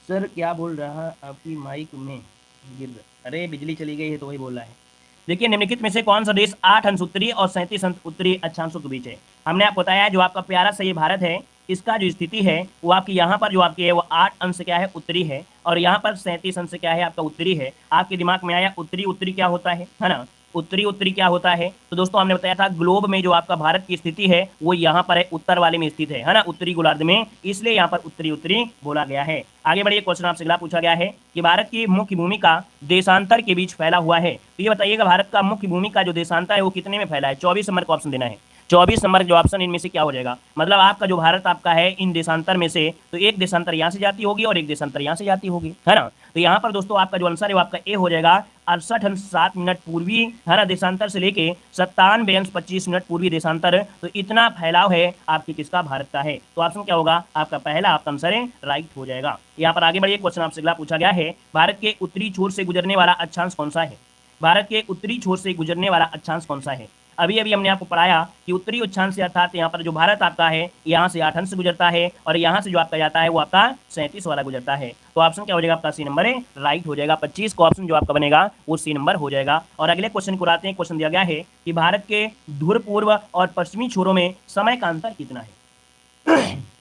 सर क्या बोल रहा आपकी माइक में गिर, अरे बिजली चली गई है तो वही बोल रहा है। देखिए निम्नलिखित में से कौन सा देश 8 अंश उत्तरी और 37 अंश उत्तरी अक्षांशों के बीच है। हमने आपको बताया जो आपका प्यारा सा ये भारत है इसका जो स्थिति है वो आपकी यहाँ पर जो आपकी है वो 8 अंश क्या है उत्तरी है और यहाँ पर 37 अंश क्या है आपका उत्तरी है। आपके दिमाग में आया उत्तरी उत्तरी क्या होता है ना, उत्तरी उत्तरी क्या होता है। तो दोस्तों हमने बताया था ग्लोब में जो आपका भारत की स्थिति है वो यहाँ पर है उत्तर वाले में स्थित है ना, उत्तरी गोलार्ध में, इसलिए यहाँ पर उत्तरी उत्तरी बोला गया है। आगे बढ़िए, क्वेश्चन आपसे अगला पूछा गया है कि भारत की मुख्य भूमिका देशांतर के बीच फैला हुआ है। तो ये बताइएगा भारत का मुख्य भूमिका जो देशांतर है वो कितने में फैला है। 24 नंबर का ऑप्शन देना है। 24 नंबर जो ऑप्शन इनमें से क्या हो जाएगा, मतलब आपका जो भारत आपका है इन देशांतर में से तो एक देशांतर यहाँ से जाती होगी और एक देशांतर यहाँ से जाती होगी, है ना। तो यहाँ पर दोस्तों आपका जो आंसर है वो आपका ए हो जाएगा 68.7 पूर्वी, है ना, देशांतर से लेके 97.25 पूर्वी देशांतर। तो इतना फैलाव है आपके किसका, भारत का है। तो ऑप्शन क्या होगा आपका पहला, आपका आंसर है राइट हो जाएगा। यहाँ पर आगे बढ़िए, क्वेश्चन आपसे अगला पूछा गया है, भारत के उत्तरी छोर से गुजरने वाला अक्षांश कौन सा है। भारत के उत्तरी छोर से गुजरने वाला अक्षांश कौन सा है। अभी अभी हमने आपको पढ़ाया कि उत्तरी अक्षांश से अर्थात यहाँ पर जो भारत आपका है यहाँ से 8 अंश गुजरता है और यहाँ से जो आपका जाता है वो आपका 37 वाला गुजरता है। तो ऑप्शन क्या हो जाएगा आपका सी नंबर है राइट हो जाएगा। 25 का ऑप्शन जो आपका बनेगा वो सी नंबर हो जाएगा। और अगले क्वेश्चन को आते हैं। क्वेश्चन दिया गया है कि भारत के ध्रुव पूर्व और पश्चिमी छोरों में समय का अंतर कितना है।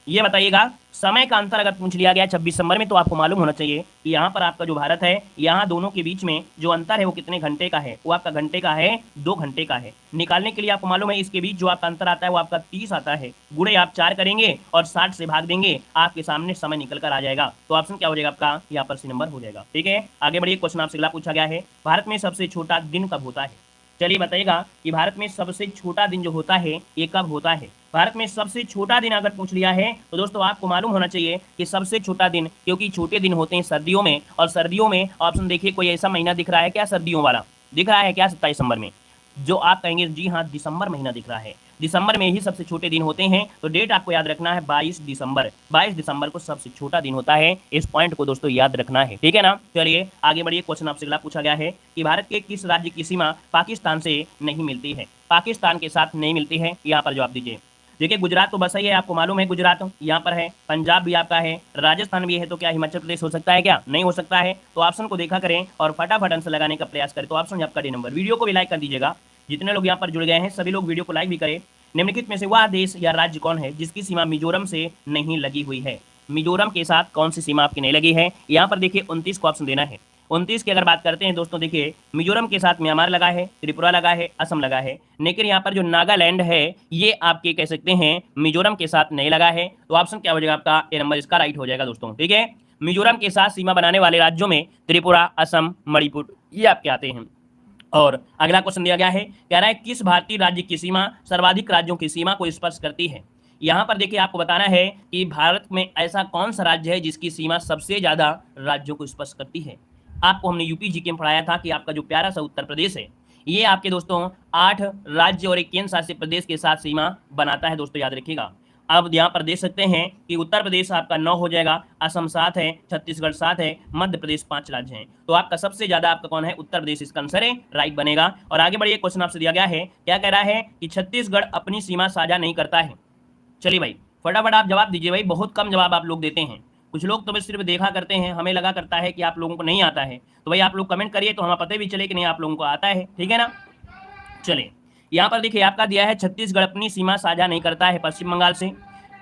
ये बताइएगा, समय का अंतर अगर पूछ लिया गया 26 नंबर में तो आपको मालूम होना चाहिए कि यहाँ पर आपका जो भारत है यहाँ दोनों के बीच में जो अंतर है वो कितने घंटे का है, वो आपका घंटे का है 2 घंटे का है। निकालने के लिए आपको मालूम है इसके बीच जो आपका अंतर आता है वो आपका 30 आता है, गुणे आप 4 करेंगे और 60 से भाग देंगे, आपके सामने समय निकल कर आ जाएगा। तो ऑप्शन क्या हो जाएगा आपका, यहाँ पर सी नंबर हो जाएगा। ठीक है, आगे बढ़िए, क्वेश्चन आपसे अगला पूछा गया है, भारत में सबसे छोटा दिन कब होता है। चलिए बताइएगा कि भारत में सबसे छोटा दिन जो होता है ये कब होता है। भारत में सबसे छोटा दिन अगर पूछ लिया है तो दोस्तों आपको मालूम होना चाहिए कि सबसे छोटा दिन, क्योंकि छोटे दिन होते हैं सर्दियों में, और सर्दियों में ऑप्शन देखिए कोई ऐसा महीना दिख रहा है क्या सर्दियों वाला, दिख रहा है क्या 27 दिसंबर में, जो आप कहेंगे जी हाँ दिसंबर महीना दिख रहा है, दिसंबर में ही सबसे छोटे दिन होते हैं। तो डेट आपको याद रखना है 22 दिसंबर, 22 दिसंबर को सबसे छोटा दिन होता है। इस पॉइंट को दोस्तों याद रखना है, ठीक है ना। चलिए आगे बढ़िए, क्वेश्चन आपसे अगला पूछा गया है कि भारत के किस राज्य की सीमा पाकिस्तान से नहीं मिलती है, पाकिस्तान के साथ नहीं मिलती है। यहाँ पर जवाब दीजिए। देखिए गुजरात तो बस ही है, आपको मालूम है गुजरात यहाँ पर है, पंजाब भी आपका है, राजस्थान भी है, तो क्या हिमाचल प्रदेश हो सकता है क्या, नहीं हो सकता है। तो ऑप्शन को देखा करें और फटाफट आंसर लगाने का प्रयास करें। तो ऑप्शन आपका डी नंबर। वीडियो को भी लाइक कर दीजिएगा, जितने लोग यहाँ पर जुड़ गए हैं सभी लोग वीडियो को लाइक भी करें। निम्नलिखित में से वह देश या राज्य कौन है जिसकी सीमा मिजोरम से नहीं लगी हुई है। मिजोरम के साथ कौन सी सीमा आपकी नहीं लगी है। यहाँ पर देखिए 29 को ऑप्शन देना है। 29 की अगर बात करते हैं दोस्तों, देखिए मिजोरम के साथ म्यांमार लगा है, त्रिपुरा लगा है, असम लगा है, लेकिन यहाँ पर जो नागालैंड है ये आपके कह सकते हैं मिजोरम के साथ नहीं लगा है। तो ऑप्शन क्या हो जाएगा आपका, ए नंबर इसका राइट हो जाएगा दोस्तों। ठीक है, मिजोरम के साथ सीमा बनाने वाले राज्यों में त्रिपुरा, असम, मणिपुर ये आपके आते हैं। और अगला क्वेश्चन दिया गया है, कह रहा है किस भारतीय राज्य की सीमा सर्वाधिक राज्यों की सीमा को स्पर्श करती है। यहाँ पर देखिए आपको बताना है कि भारत में ऐसा कौन सा राज्य है जिसकी सीमा सबसे ज्यादा राज्यों को स्पर्श करती है। आपको हमने यूपी जीके में पढ़ाया था कि आपका जो प्यारा सा उत्तर प्रदेश है ये आपके दोस्तों 8 राज्य और एक केंद्र शासित प्रदेश के साथ सीमा बनाता है दोस्तों, याद रखिएगा। अब यहाँ पर देख सकते हैं कि उत्तर प्रदेश आपका 9 हो जाएगा, असम 7 है, छत्तीसगढ़ 7 है, मध्य प्रदेश 5 राज्य हैं। तो आपका सबसे ज्यादा आपका कौन है, उत्तर प्रदेश इसका आंसर है, राइट बनेगा। और आगे बढ़िए, क्वेश्चन आपसे दिया गया है, क्या कह रहा है कि छत्तीसगढ़ अपनी सीमा साझा नहीं करता है। चलिए भाई फटाफट आप जवाब दीजिए भाई, बहुत कम जवाब आप लोग देते हैं। कुछ लोग तो बस सिर्फ देखा करते हैं, हमें लगा करता है कि आप लोगों को नहीं आता है। तो भाई आप लोग कमेंट करिए तो हमें पता भी चले कि नहीं आप लोगों को आता है, ठीक है ना। चलिए यहाँ पर देखिए आपका दिया है छत्तीसगढ़ अपनी सीमा साझा नहीं करता है पश्चिम बंगाल से,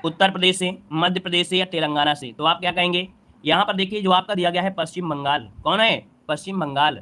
उत्तर प्रदेश से, मध्य प्रदेश से या तेलंगाना से। तो आप क्या कहेंगे, यहाँ पर देखिए जो आपका दिया गया है पश्चिम बंगाल। कौन है, पश्चिम बंगाल।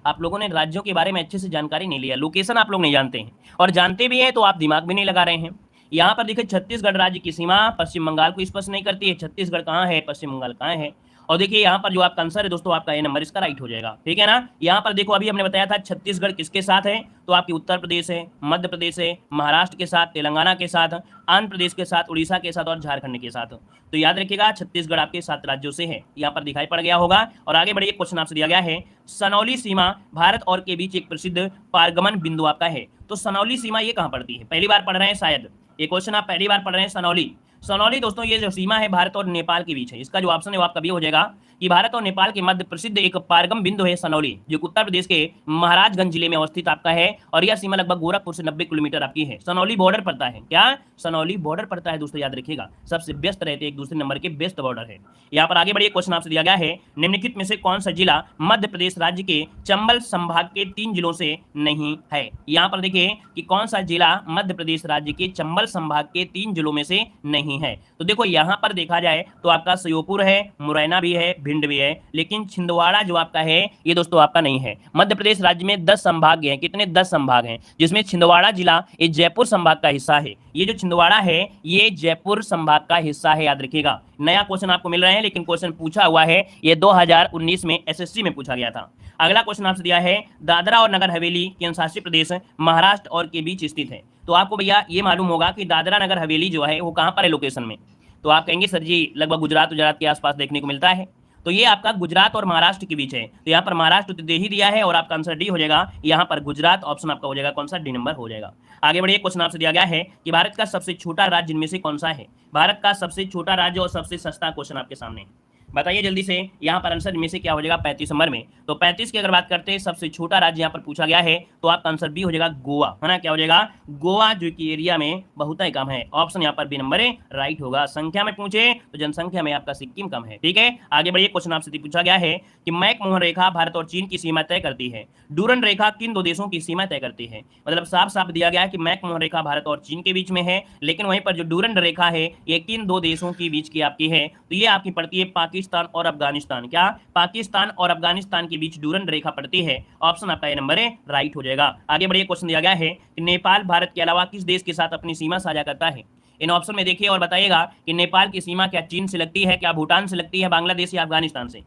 आप लोगों ने राज्यों के बारे में अच्छे से जानकारी नहीं लिया, लोकेशन आप लोग नहीं जानते हैं, और जानते भी हैं तो आप दिमाग भी नहीं लगा रहे हैं। यहाँ पर देखिए छत्तीसगढ़ राज्य की सीमा पश्चिम बंगाल को स्पर्श नहीं करती है। छत्तीसगढ़ कहाँ है, पश्चिम बंगाल कहाँ है। और देखिए यहाँ पर जो आपका आंसर है दोस्तों, आपका ए नंबर इसका राइट हो जाएगा, ठीक है ना। यहाँ पर देखो अभी हमने बताया था छत्तीसगढ़ किसके साथ है, तो आपकी उत्तर प्रदेश है, मध्य प्रदेश है, महाराष्ट्र के साथ, तेलंगाना के साथ, आंध्र प्रदेश के साथ, उड़ीसा के साथ और झारखंड के साथ। तो याद रखिएगा छत्तीसगढ़ आपके 7 राज्यों से है, यहाँ पर दिखाई पड़ गया होगा। और आगे बढ़िए, क्वेश्चन आपसे दिया गया है, सनौली सीमा भारत और के बीच एक प्रसिद्ध पारगमन बिंदु आपका है। तो सनौली सीमा ये कहाँ पड़ती है, पहली बार पढ़ रहे हैं शायद, ये क्वेश्चन आप पहली बार पढ़ रहे हैं। सनौली, सनौली दोस्तों ये जो सीमा है भारत और नेपाल के बीच है। इसका जो ऑप्शन है वो आपका भी हो जाएगा कि भारत और नेपाल के मध्य प्रसिद्ध एक पारगम बिंदु है सनौली, जो उत्तर प्रदेश के महाराजगंज जिले में अवस्थित आपका है। और यह सीमा लगभग गोरखपुर से 90 किलोमीटर आपकी है। सनौली बॉर्डर पड़ता है, क्या सनौली बॉर्डर पड़ता है दोस्तों, याद रखिएगा। सबसे व्यस्त रहते एक दूसरे नंबर के व्यस्त बॉर्डर है। यहाँ पर आगे बढ़िए, क्वेश्चन आपसे दिया गया है, निम्नलिखित में से कौन सा जिला मध्य प्रदेश राज्य के चंबल संभाग के 3 जिलों से नहीं है। यहाँ पर देखिए कि कौन सा जिला मध्य प्रदेश राज्य के चंबल संभाग के 3 जिलों में से नहीं है। तो देखो यहाँ पर देखा जाए तो आपका श्योपुर है, मुरैना भी है, भिंड भी है, लेकिन छिंदवाड़ा जो आपका है ये दोस्तों आपका नहीं है। मध्य प्रदेश राज्य में 10 संभाग हैं, कितने 10 संभाग हैं, जिसमें छिंदवाड़ा जिला ये जयपुर संभाग का हिस्सा है। ये जो छिंदवाड़ा है ये जयपुर संभाग का हिस्सा है, याद रखिएगा। नया क्वेश्चन आपको मिल रहे हैं, लेकिन क्वेश्चन पूछा हुआ है ये 2019 में एसएससी में पूछा गया था। अगला क्वेश्चन आपसे दिया है, दादरा और नगर हवेली केंद्र शासित प्रदेश महाराष्ट्र और के बीच स्थित है। तो आपको भैया ये मालूम होगा कि दादरा नगर हवेली जो है वो कहाँ पर है लोकेशन में। तो आप कहेंगे सर जी लगभग गुजरात के आसपास देखने को मिलता है। तो ये आपका गुजरात और महाराष्ट्र के बीच है। तो यहाँ पर महाराष्ट्र तो दे ही दिया है और आपका आंसर डी हो जाएगा। यहाँ पर गुजरात ऑप्शन आपका हो जाएगा कौन सा, डी नंबर हो जाएगा। आगे बढ़िए, क्वेश्चन आपसे दिया गया है कि भारत का सबसे छोटा राज्य इनमें से कौन सा है। भारत का सबसे छोटा राज्य और सबसे सस्ता क्वेश्चन आपके सामने, बताइए जल्दी से। यहाँ पर आंसर में से क्या हो जाएगा 35 नंबर में। तो 35 की अगर बात करते हैं सबसे छोटा राज्य यहाँ पर पूछा गया है, तो आपका आंसर बी हो जाएगा गोवा, है ना। क्या हो जाएगा, गोवा, जो कि एरिया में बहुत ही कम है। ऑप्शन यहाँ पर बी नंबर है, राइट होगा। संख्या में पूछे तो जनसंख्या में आपका सिक्किम कम है, ठीक है। आगे बढ़िए, क्वेश्चन आपसे पूछा गया है कि मैकमोहन रेखा भारत और चीन की सीमा तय करती है। डूरन रेखा किन 2 देशों की सीमा तय करती है। मतलब साफ साफ दिया गया है कि मैकमोहन रेखा भारत और चीन के बीच में है, लेकिन वहीं पर जो डूरन रेखा है ये किन 2 देशों के बीच की आपकी है। तो ये आपकी पड़ती है पाकिस्तान और अफगानिस्तान। क्या पाकिस्तान और अफगानिस्तान के बीच डूरन रेखा पड़ती है। ऑप्शन आपका ये नंबर है, राइट हो जाएगा। आगे बढ़िए, क्वेश्चन दिया गया है कि नेपाल भारत के अलावा किस देश के साथ अपनी सीमा साझा करता है। इन ऑप्शन में देखिए और बताइएगा कि नेपाल की सीमा क्या चीन से लगती है, क्या भूटान से लगती है, बांग्लादेश या अफगानिस्तान से।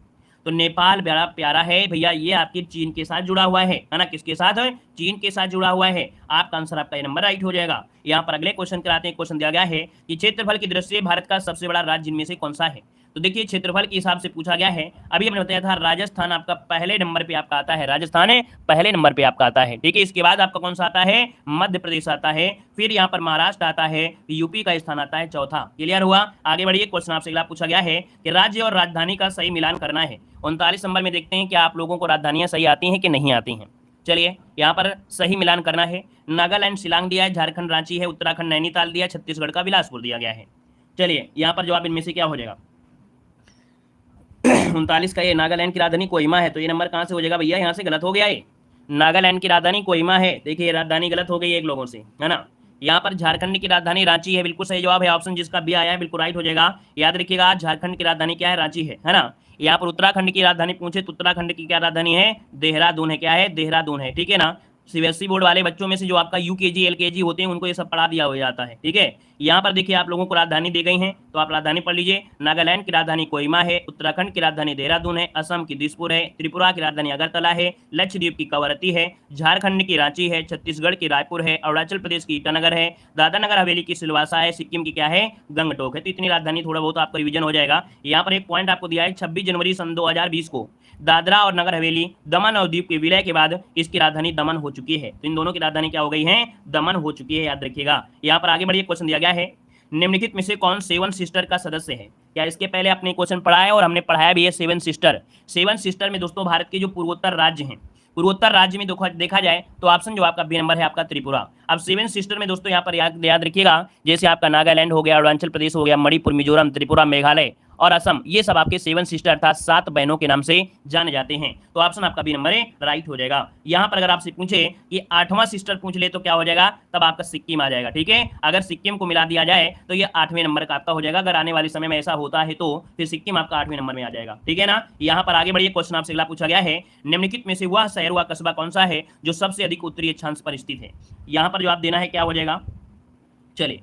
तो नेपाल बड़ा प्यारा है भैया, ये आपके चीन के साथ जुड़ा हुआ है ना। किसके साथ है, चीन के साथ जुड़ा हुआ है। आपका आंसर आपका ये नंबर राइट हो जाएगा। यहाँ पर अगले क्वेश्चन कराते हैं। क्वेश्चन दिया गया है कि क्षेत्रफल की दृष्टि से भारत का सबसे बड़ा राज्य इनमें से कौन सा है। तो देखिए क्षेत्रफल के हिसाब से पूछा गया है। अभी हमने बताया था राजस्थान आपका पहले नंबर पे आपका आता है, राजस्थान है पहले नंबर पे आपका आता है, ठीक है। इसके बाद आपका कौन सा आता है, मध्य प्रदेश आता है, फिर यहाँ पर महाराष्ट्र आता है, यूपी का स्थान आता है चौथा। क्लियर हुआ। आगे बढ़िए, क्वेश्चन आपसे अगला पूछा गया है कि राज्य और राजधानी का सही मिलान करना है। 39 नंबर में देखते हैं कि आप लोगों को राजधानियां सही आती हैं कि नहीं आती हैं। चलिए यहाँ पर सही मिलान करना है। नागालैंड शिलांग दिया है, झारखंड रांची है, उत्तराखंड नैनीताल दिया, छत्तीसगढ़ का बिलासपुर दिया गया है। चलिए यहाँ पर जवाब इनमें से क्या हो जाएगा 39 का ये नागालैंड की राजधानी कोहिमा है। तो ये नंबर कहाँ से हो जाएगा भैया, यहाँ से गलत हो गया। ये नागालैंड की राजधानी कोहिमा है। देखिए राजधानी गलत हो गई एक लोगों से, है ना। यहाँ पर झारखंड की राजधानी रांची है, बिल्कुल सही जवाब है। ऑप्शन जिसका बी आया है बिल्कुल राइट हो जाएगा। याद रखिएगा झारखंड की राजधानी क्या है, रांची है ना। यहाँ पर उत्तराखंड की राजधानी पूछे तो उत्तराखंड की क्या राजधानी है, देहरादून है। क्या है, देहरादून है, ठीक है ना। सीबीएसई बोर्ड वाले बच्चों में से जो आपका यूकेजी एलकेजी होते हैं उनको ये सब पढ़ा दिया हो जाता है, ठीक है। यहाँ पर देखिए आप लोगों को राजधानी दी गई है, तो आप राजधानी पढ़ लीजिए। नागालैंड की राजधानी कोहिमा है, उत्तराखंड की राजधानी देहरादून है, असम की दिसपुर है, त्रिपुरा की राजधानी अगरतला है, लक्षद्वीप की कवरत्ती है, झारखंड की रांची है, छत्तीसगढ़ की रायपुर है, अरुणाचल प्रदेश की ईटानगर है, दादरा नगर हवेली की सिलवासा है, सिक्किम की क्या है, गंगटोक है। तो इतनी राजधानी थोड़ा बहुत आपका रिवीजन हो जाएगा। यहाँ पर एक पॉइंट आपको दिया है 26 जनवरी सन 2020 को दादरा और नगर हवेली दमन और दीव के विलय के बाद इसकी राजधानी दमन हो चुकी है। तो इन दोनों की राजधानी क्या हो गई है, दमन हो चुकी है, याद रखिएगा। यहाँ पर आगे बढ़िए, क्वेश्चन दिया गया है निम्नलिखित में से कौन सेवन सिस्टर का सदस्य है। क्या इसके पहले आपने क्वेश्चन पढ़ा है और हमने पढ़ाया भी है सेवन सिस्टर। सेवन सिस्टर में दोस्तों भारत के जो पूर्वोत्तर राज्य हैं, पूर्वोत्तर राज्य में देखा जाए तो ऑप्शन जो आपका बी नंबर है आपका त्रिपुरा। अब सेवन सिस्टर में दोस्तों यहाँ पर याद रखिएगा, जैसे आपका नागालैंड हो गया, अरुणाचल प्रदेश हो गया, मणिपुर, मिजोरम, त्रिपुरा, मेघालय और असम, ये सब आपके सेवन सिस्टर अर्थात 7 बहनों के नाम से जाने जाते हैं। तो ऑप्शन आपका बी नंबर राइट हो जाएगा। यहाँ पर अगर आपसे पूछे कि 8वां सिस्टर पूछ ले तो क्या हो जाएगा, तब आपका सिक्किम आ जाएगा, ठीक है। अगर सिक्किम को मिला दिया जाए तो ये 8वें नंबर का आपका हो जाएगा। अगर आने वाले समय में ऐसा होता है तो फिर सिक्किम आपका 8वें नंबर में आ जाएगा, ठीक है ना। यहाँ पर आगे बढ़िए, क्वेश्चन आपसे अगला पूछा गया है निम्नलिखित में से वह शहर व कस्बा कौन सा है जो सबसे अधिक उत्तरी अक्षांश पर स्थित है। यहाँ पर जवाब देना है, क्या हो जाएगा, चलिए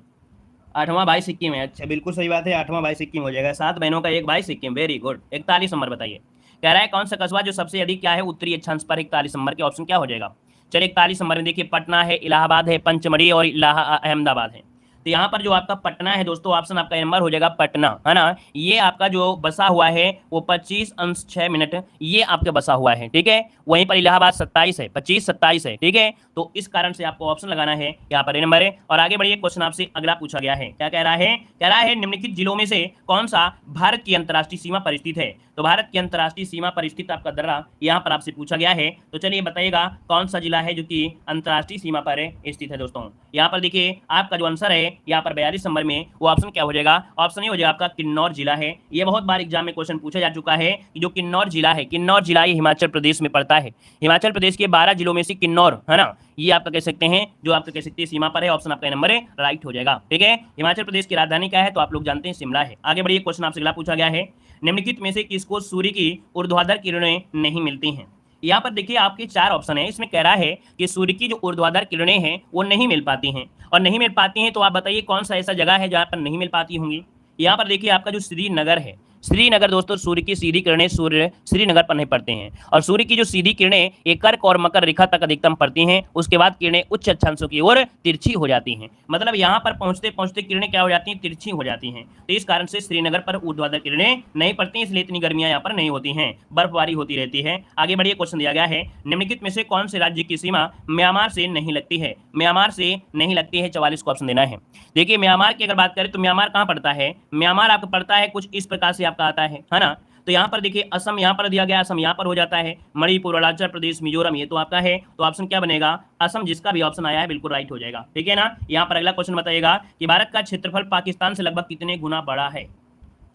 8वां भाई सिक्किम है। अच्छा बिल्कुल सही बात है, 8वां भाई सिक्किम हो जाएगा। 7 बहनों का एक भाई सिक्किम, वेरी गुड। 41 नंबर बताइए, कह रहा है कौन सा कस्बा जो सबसे अधिक क्या है उत्तरी अक्षांश पर। 41 नंबर के ऑप्शन क्या हो जाएगा, चलिए 41 नंबर में देखिए पटना है, इलाहाबाद है, पंचमढ़ी और अहमदाबाद है। तो यहाँ पर जो आपका पटना है दोस्तों, ऑप्शन आपका नंबर हो जाएगा पटना, है ना। ये आपका जो बसा हुआ है वो 25°6' ये आपके बसा हुआ है, ठीक है। वहीं पर इलाहाबाद 27 है, 25-27 है, ठीक है। तो इस कारण से आपको ऑप्शन लगाना है यहाँ पर नंबर है। और आगे बढ़िए, क्वेश्चन आपसे अगला पूछा गया है, क्या कह रहा है, कह रहा है निम्नलिखित जिलों में से कौन सा भारत की अंतर्राष्ट्रीय सीमा पर स्थित है। तो भारत की अंतर्राष्ट्रीय सीमा पर स्थित आपका दर्रा यहाँ पर आपसे पूछा गया है। तो चलिए बताइएगा कौन सा जिला है जो कि अंतर्राष्ट्रीय सीमा पर स्थित है। दोस्तों यहाँ पर देखिए आपका जो आंसर है यहाँ पर 42 नंबर में वो ऑप्शन क्या हो जाएगा, ऑप्शन ये हो जाएगा आपका किन्नौर जिला है। ये बहुत बार एग्जाम में क्वेश्चन पूछा जा चुका है कि जो किन्नौर जिला है, किन्नौर जिला ये हिमाचल प्रदेश में पड़ता है। हिमाचल प्रदेश के 12 जिलों में से किन्नौर, है ना, ये आपका कह सकते हैं जो आपका कह सकते हैं सीमा पर है। ऑप्शन आपका नंबर है राइट हो जाएगा, ठीक है। हिमाचल प्रदेश की राजधानी क्या है, तो आप लोग जानते हैं शिमला है। आगे बढ़िए, क्वेश्चन आपसे अगला पूछा गया है निम्नलिखित में से किसको सूर्य की ऊर्ध्वाधर किरणें नहीं मिलती हैं। यहाँ पर देखिए आपके 4 ऑप्शन है, इसमें कह रहा है कि सूर्य की जो ऊर्ध्वाधर किरणें हैं वो नहीं मिल पाती हैं, और नहीं मिल पाती हैं तो आप बताइए कौन सा ऐसा जगह है जहाँ पर नहीं मिल पाती होंगी। यहाँ पर देखिए आपका जो श्रीनगर है, श्रीनगर दोस्तों सूर्य की सीधी किरणें सूर्य श्रीनगर पर नहीं पड़ते हैं, और सूर्य की जो सीधी किरणें एक कर्क और मकर रेखा तक अधिकतम पड़ती हैं, उसके बाद किरणें उच्च अक्षांशों की ओर तिरछी हो जाती हैं। मतलब यहाँ पर पहुंचते पहुंचते किरणें क्या हो जाती हैं, तिरछी हो जाती हैं। तो इस कारण से श्रीनगर पर ऊर्ध्वाधर किरणें नहीं पड़ती, इसलिए इतनी गर्मियां यहाँ पर नहीं होती हैं, बर्फबारी होती रहती है। आगे बढ़िए, क्वेश्चन दिया गया है निम्नलिखित में से कौन से राज्य की सीमा म्यांमार से नहीं लगती है। म्यांमार से नहीं लगती है, 44 को ऑप्शन देना है। देखिए म्यांमार की अगर बात करें तो म्यांमार कहाँ पड़ता है, म्यांमार आपको पड़ता है कुछ इस प्रकार से आपका आता है ना। तो यहाँ पर देखिए असम यहाँ पर दिया गया, असम यहाँ पर हो जाता है, मणिपुर, अरुणाचल प्रदेश, मिजोरम ये तो आपका है। तो ऑप्शन क्या बनेगा, असम, जिसका भी ऑप्शन आया है बिल्कुल राइट हो जाएगा, ठीक है ना। यहाँ पर अगला क्वेश्चन बताइएगा कि भारत का क्षेत्रफल पाकिस्तान से लगभग कितने गुना बड़ा है।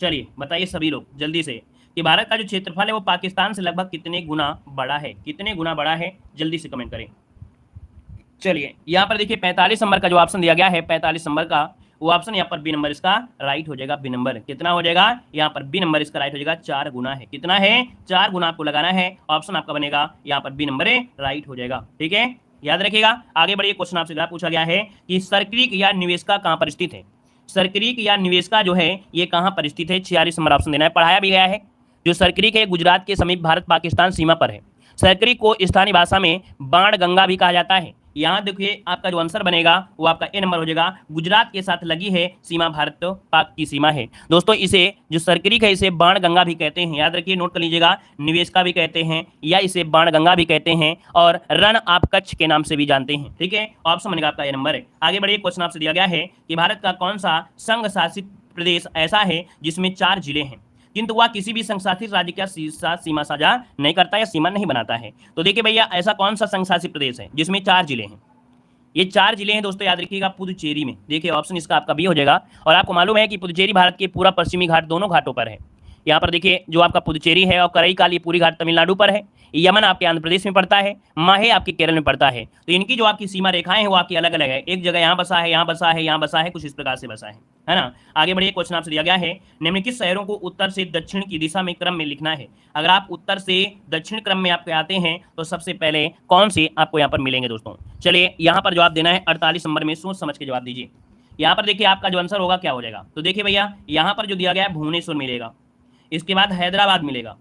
चलिए बताइए सभी लोग जल्दी से कि भारत का जो क्षेत्रफल है वो पाकिस्तान से लगभग कितने गुना बड़ा है, कितने गुना बड़ा है, जल्दी से कमेंट करें। चलिए यहाँ पर देखिए 45 नंबर का जो ऑप्शन दिया गया है, 45 नंबर का वो ऑप्शन यहाँ पर बी नंबर इसका राइट हो जाएगा। बी नंबर कितना हो जाएगा, यहाँ पर बी नंबर इसका राइट हो जाएगा, 4 गुना है। कितना है, 4 गुना आपको लगाना है। ऑप्शन आपका बनेगा यहाँ पर बी नंबर राइट हो जाएगा, ठीक है, याद रखिएगा। आगे बढ़िए, क्वेश्चन आपसे पूछा गया है कि सर्करीक या निवेशिका कहाँ पर स्थित है। सर्करीक या निवेशिका जो है ये कहाँ पर स्थित है, 46 नंबर ऑप्शन देना है। पढ़ाया भी गया है, जो सर्करीक है गुजरात के समीप भारत पाकिस्तान सीमा पर है। सर्करीक को स्थानीय भाषा में बाण गंगा भी कहा जाता है। यहाँ देखिए आपका जो आंसर बनेगा वो आपका ए नंबर हो जाएगा। गुजरात के साथ लगी है सीमा, भारत तो पाक की सीमा है। दोस्तों इसे जो सर्करीक है इसे बाण गंगा भी कहते हैं, याद रखिए, नोट कर लीजिएगा। निवेशिका भी कहते हैं या इसे बाण गंगा भी कहते हैं, और रण आप कच्छ के नाम से भी जानते हैं, ठीक है। ऑप्शन बनेगा आपका ए नंबर है। आगे बढ़िए, क्वेश्चन आपसे दिया गया है कि भारत का कौन सा संघ शासित प्रदेश ऐसा है जिसमें 4 जिले हैं किंतु वह किसी भी संघ शासित राज्य के साथ सीमा साझा नहीं करता या सीमा नहीं बनाता है। तो देखिए भैया ऐसा कौन सा संघ शासित प्रदेश है जिसमें 4 जिले हैं। ये 4 जिले हैं दोस्तों, याद रखिएगा पुदुचेरी में। देखिए ऑप्शन इसका आपका बी हो जाएगा। और आपको मालूम है कि पुदुचेरी भारत के पूरा पश्चिमी घाट दोनों घाटों पर है। यहाँ पर देखिए जो आपका पुदुचेरी है और करईकाल ये पूरी घाट तमिलनाडु पर है, यमन आपके आंध्र प्रदेश में पड़ता है, माहे आपके केरल में पड़ता है। तो इनकी जो आपकी सीमा रेखाएं हैं वो आपकी अलग अलग है, एक जगह यहाँ बसा है, यहाँ बसा है, यहाँ बसा है, कुछ इस प्रकार से बसा है ना। आगे बढ़िए, क्वेश्चन आपसे दिया गया है, निम्नलिखित शहरों को उत्तर से दक्षिण की दिशा में क्रम में लिखना है। अगर आप उत्तर से दक्षिण क्रम में आपके आते हैं तो सबसे पहले कौन से आपको यहाँ पर मिलेंगे दोस्तों। चलिए यहाँ पर जवाब देना है 48 नंबर में, सोच समझ के जवाब दीजिए। यहाँ पर देखिए आपका जो आंसर होगा क्या हो जाएगा, तो देखिए भैया यहाँ पर जो दिया गया है भुवनेश्वर मिलेगा, इसके बाद हैदराबाद मिलेगा,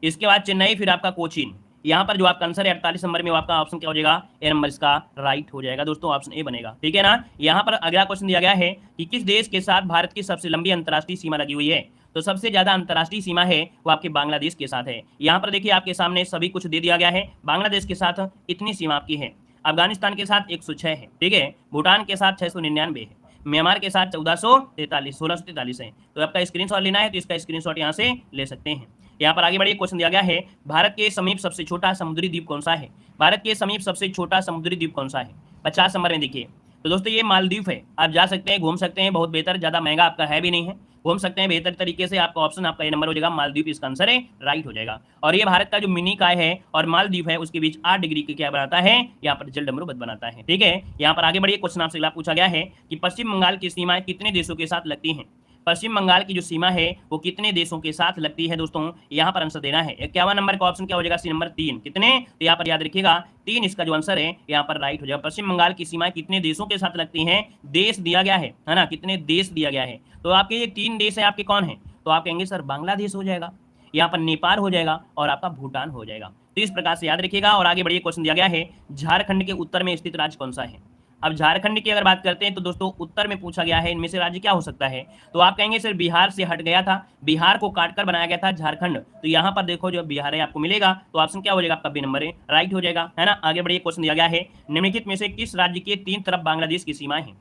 इसके बाद चेन्नई, फिर आपका कोचीन। यहाँ पर जो आपका आंसर है 48 नंबर में वो आपका ऑप्शन क्या हो जाएगा, ए नंबर इसका राइट हो जाएगा दोस्तों, ऑप्शन ए बनेगा, ठीक है ना। यहाँ पर अगला क्वेश्चन दिया गया है कि किस देश के साथ भारत की सबसे लंबी अंतर्राष्ट्रीय सीमा लगी हुई है। तो सबसे ज्यादा अंतर्राष्ट्रीय सीमा है वो आपके बांग्लादेश के साथ है। यहाँ पर देखिए आपके सामने सभी कुछ दे दिया गया है। बांग्लादेश के साथ इतनी सीमा आपकी है, अफगानिस्तान के साथ 106 है, ठीक है, भूटान के साथ 699 है, म्यांमार के साथ 1643 है। तो आपका स्क्रीनशॉट लेना है तो इसका स्क्रीनशॉट यहाँ से ले सकते हैं। यहाँ पर आगे बढ़िए, क्वेश्चन दिया गया है, भारत के समीप सबसे छोटा समुद्री द्वीप कौन सा है। भारत के समीप सबसे छोटा समुद्री द्वीप कौन सा है, 50 नंबर में देखिए। तो दोस्तों ये मालदीव है, आप जा सकते हैं, घूम सकते हैं, बहुत बेहतर, ज्यादा महंगा आपका है भी नहीं है, घूम सकते हैं बेहतर तरीके से। आपका ऑप्शन आपका ये नंबर हो जाएगा, मालदीव इसका आंसर है, राइट हो जाएगा। और ये भारत का जो मिनी काय है और मालदीव है उसके बीच 8 डिग्री के क्या बनाता है, यहाँ पर जलडमरू बनाता है, ठीक है। यहाँ पर आगे बढ़िए, क्वेश्चन आपसे अगला पूछा गया है कि पश्चिम बंगाल की सीमाएं कितने देशों के साथ लगती हैं। पश्चिम बंगाल की जो सीमा है वो कितने देशों के साथ लगती है दोस्तों, यहाँ पर आंसर देना है। 51 नंबर का ऑप्शन क्या हो जाएगा, सी नंबर 3, कितने, तो यहाँ पर याद रखिएगा 3 इसका जो आंसर है यहाँ पर राइट हो जाएगा। पश्चिम बंगाल की सीमाएं कितने देशों के साथ लगती हैं, देश दिया गया है ना, कितने देश दिया गया है। तो आपके ये 3 देश है, आपके कौन है, तो आप कहेंगे सर बांग्लादेश हो जाएगा, यहाँ पर नेपाल हो जाएगा और आपका भूटान हो जाएगा। तो इस प्रकार से याद रखिएगा। और आगे बढ़िए, क्वेश्चन दिया गया है, झारखंड के उत्तर में स्थित राज्य कौन सा है। अब झारखंड की अगर बात करते हैं तो दोस्तों उत्तर में पूछा गया है, इनमें से राज्य क्या हो सकता है। तो आप कहेंगे सर बिहार से हट गया था, बिहार को काटकर बनाया गया था झारखंड। तो यहाँ पर देखो जो बिहार है आपको मिलेगा, तो ऑप्शन क्या हो जाएगा आपका बी नंबर है, राइट हो जाएगा, है ना। आगे बढ़िए, क्वेश्चन दिया गया है, निम्नलिखित में से किस राज्य के 3 तरफ बांग्लादेश की सीमाएं हैं।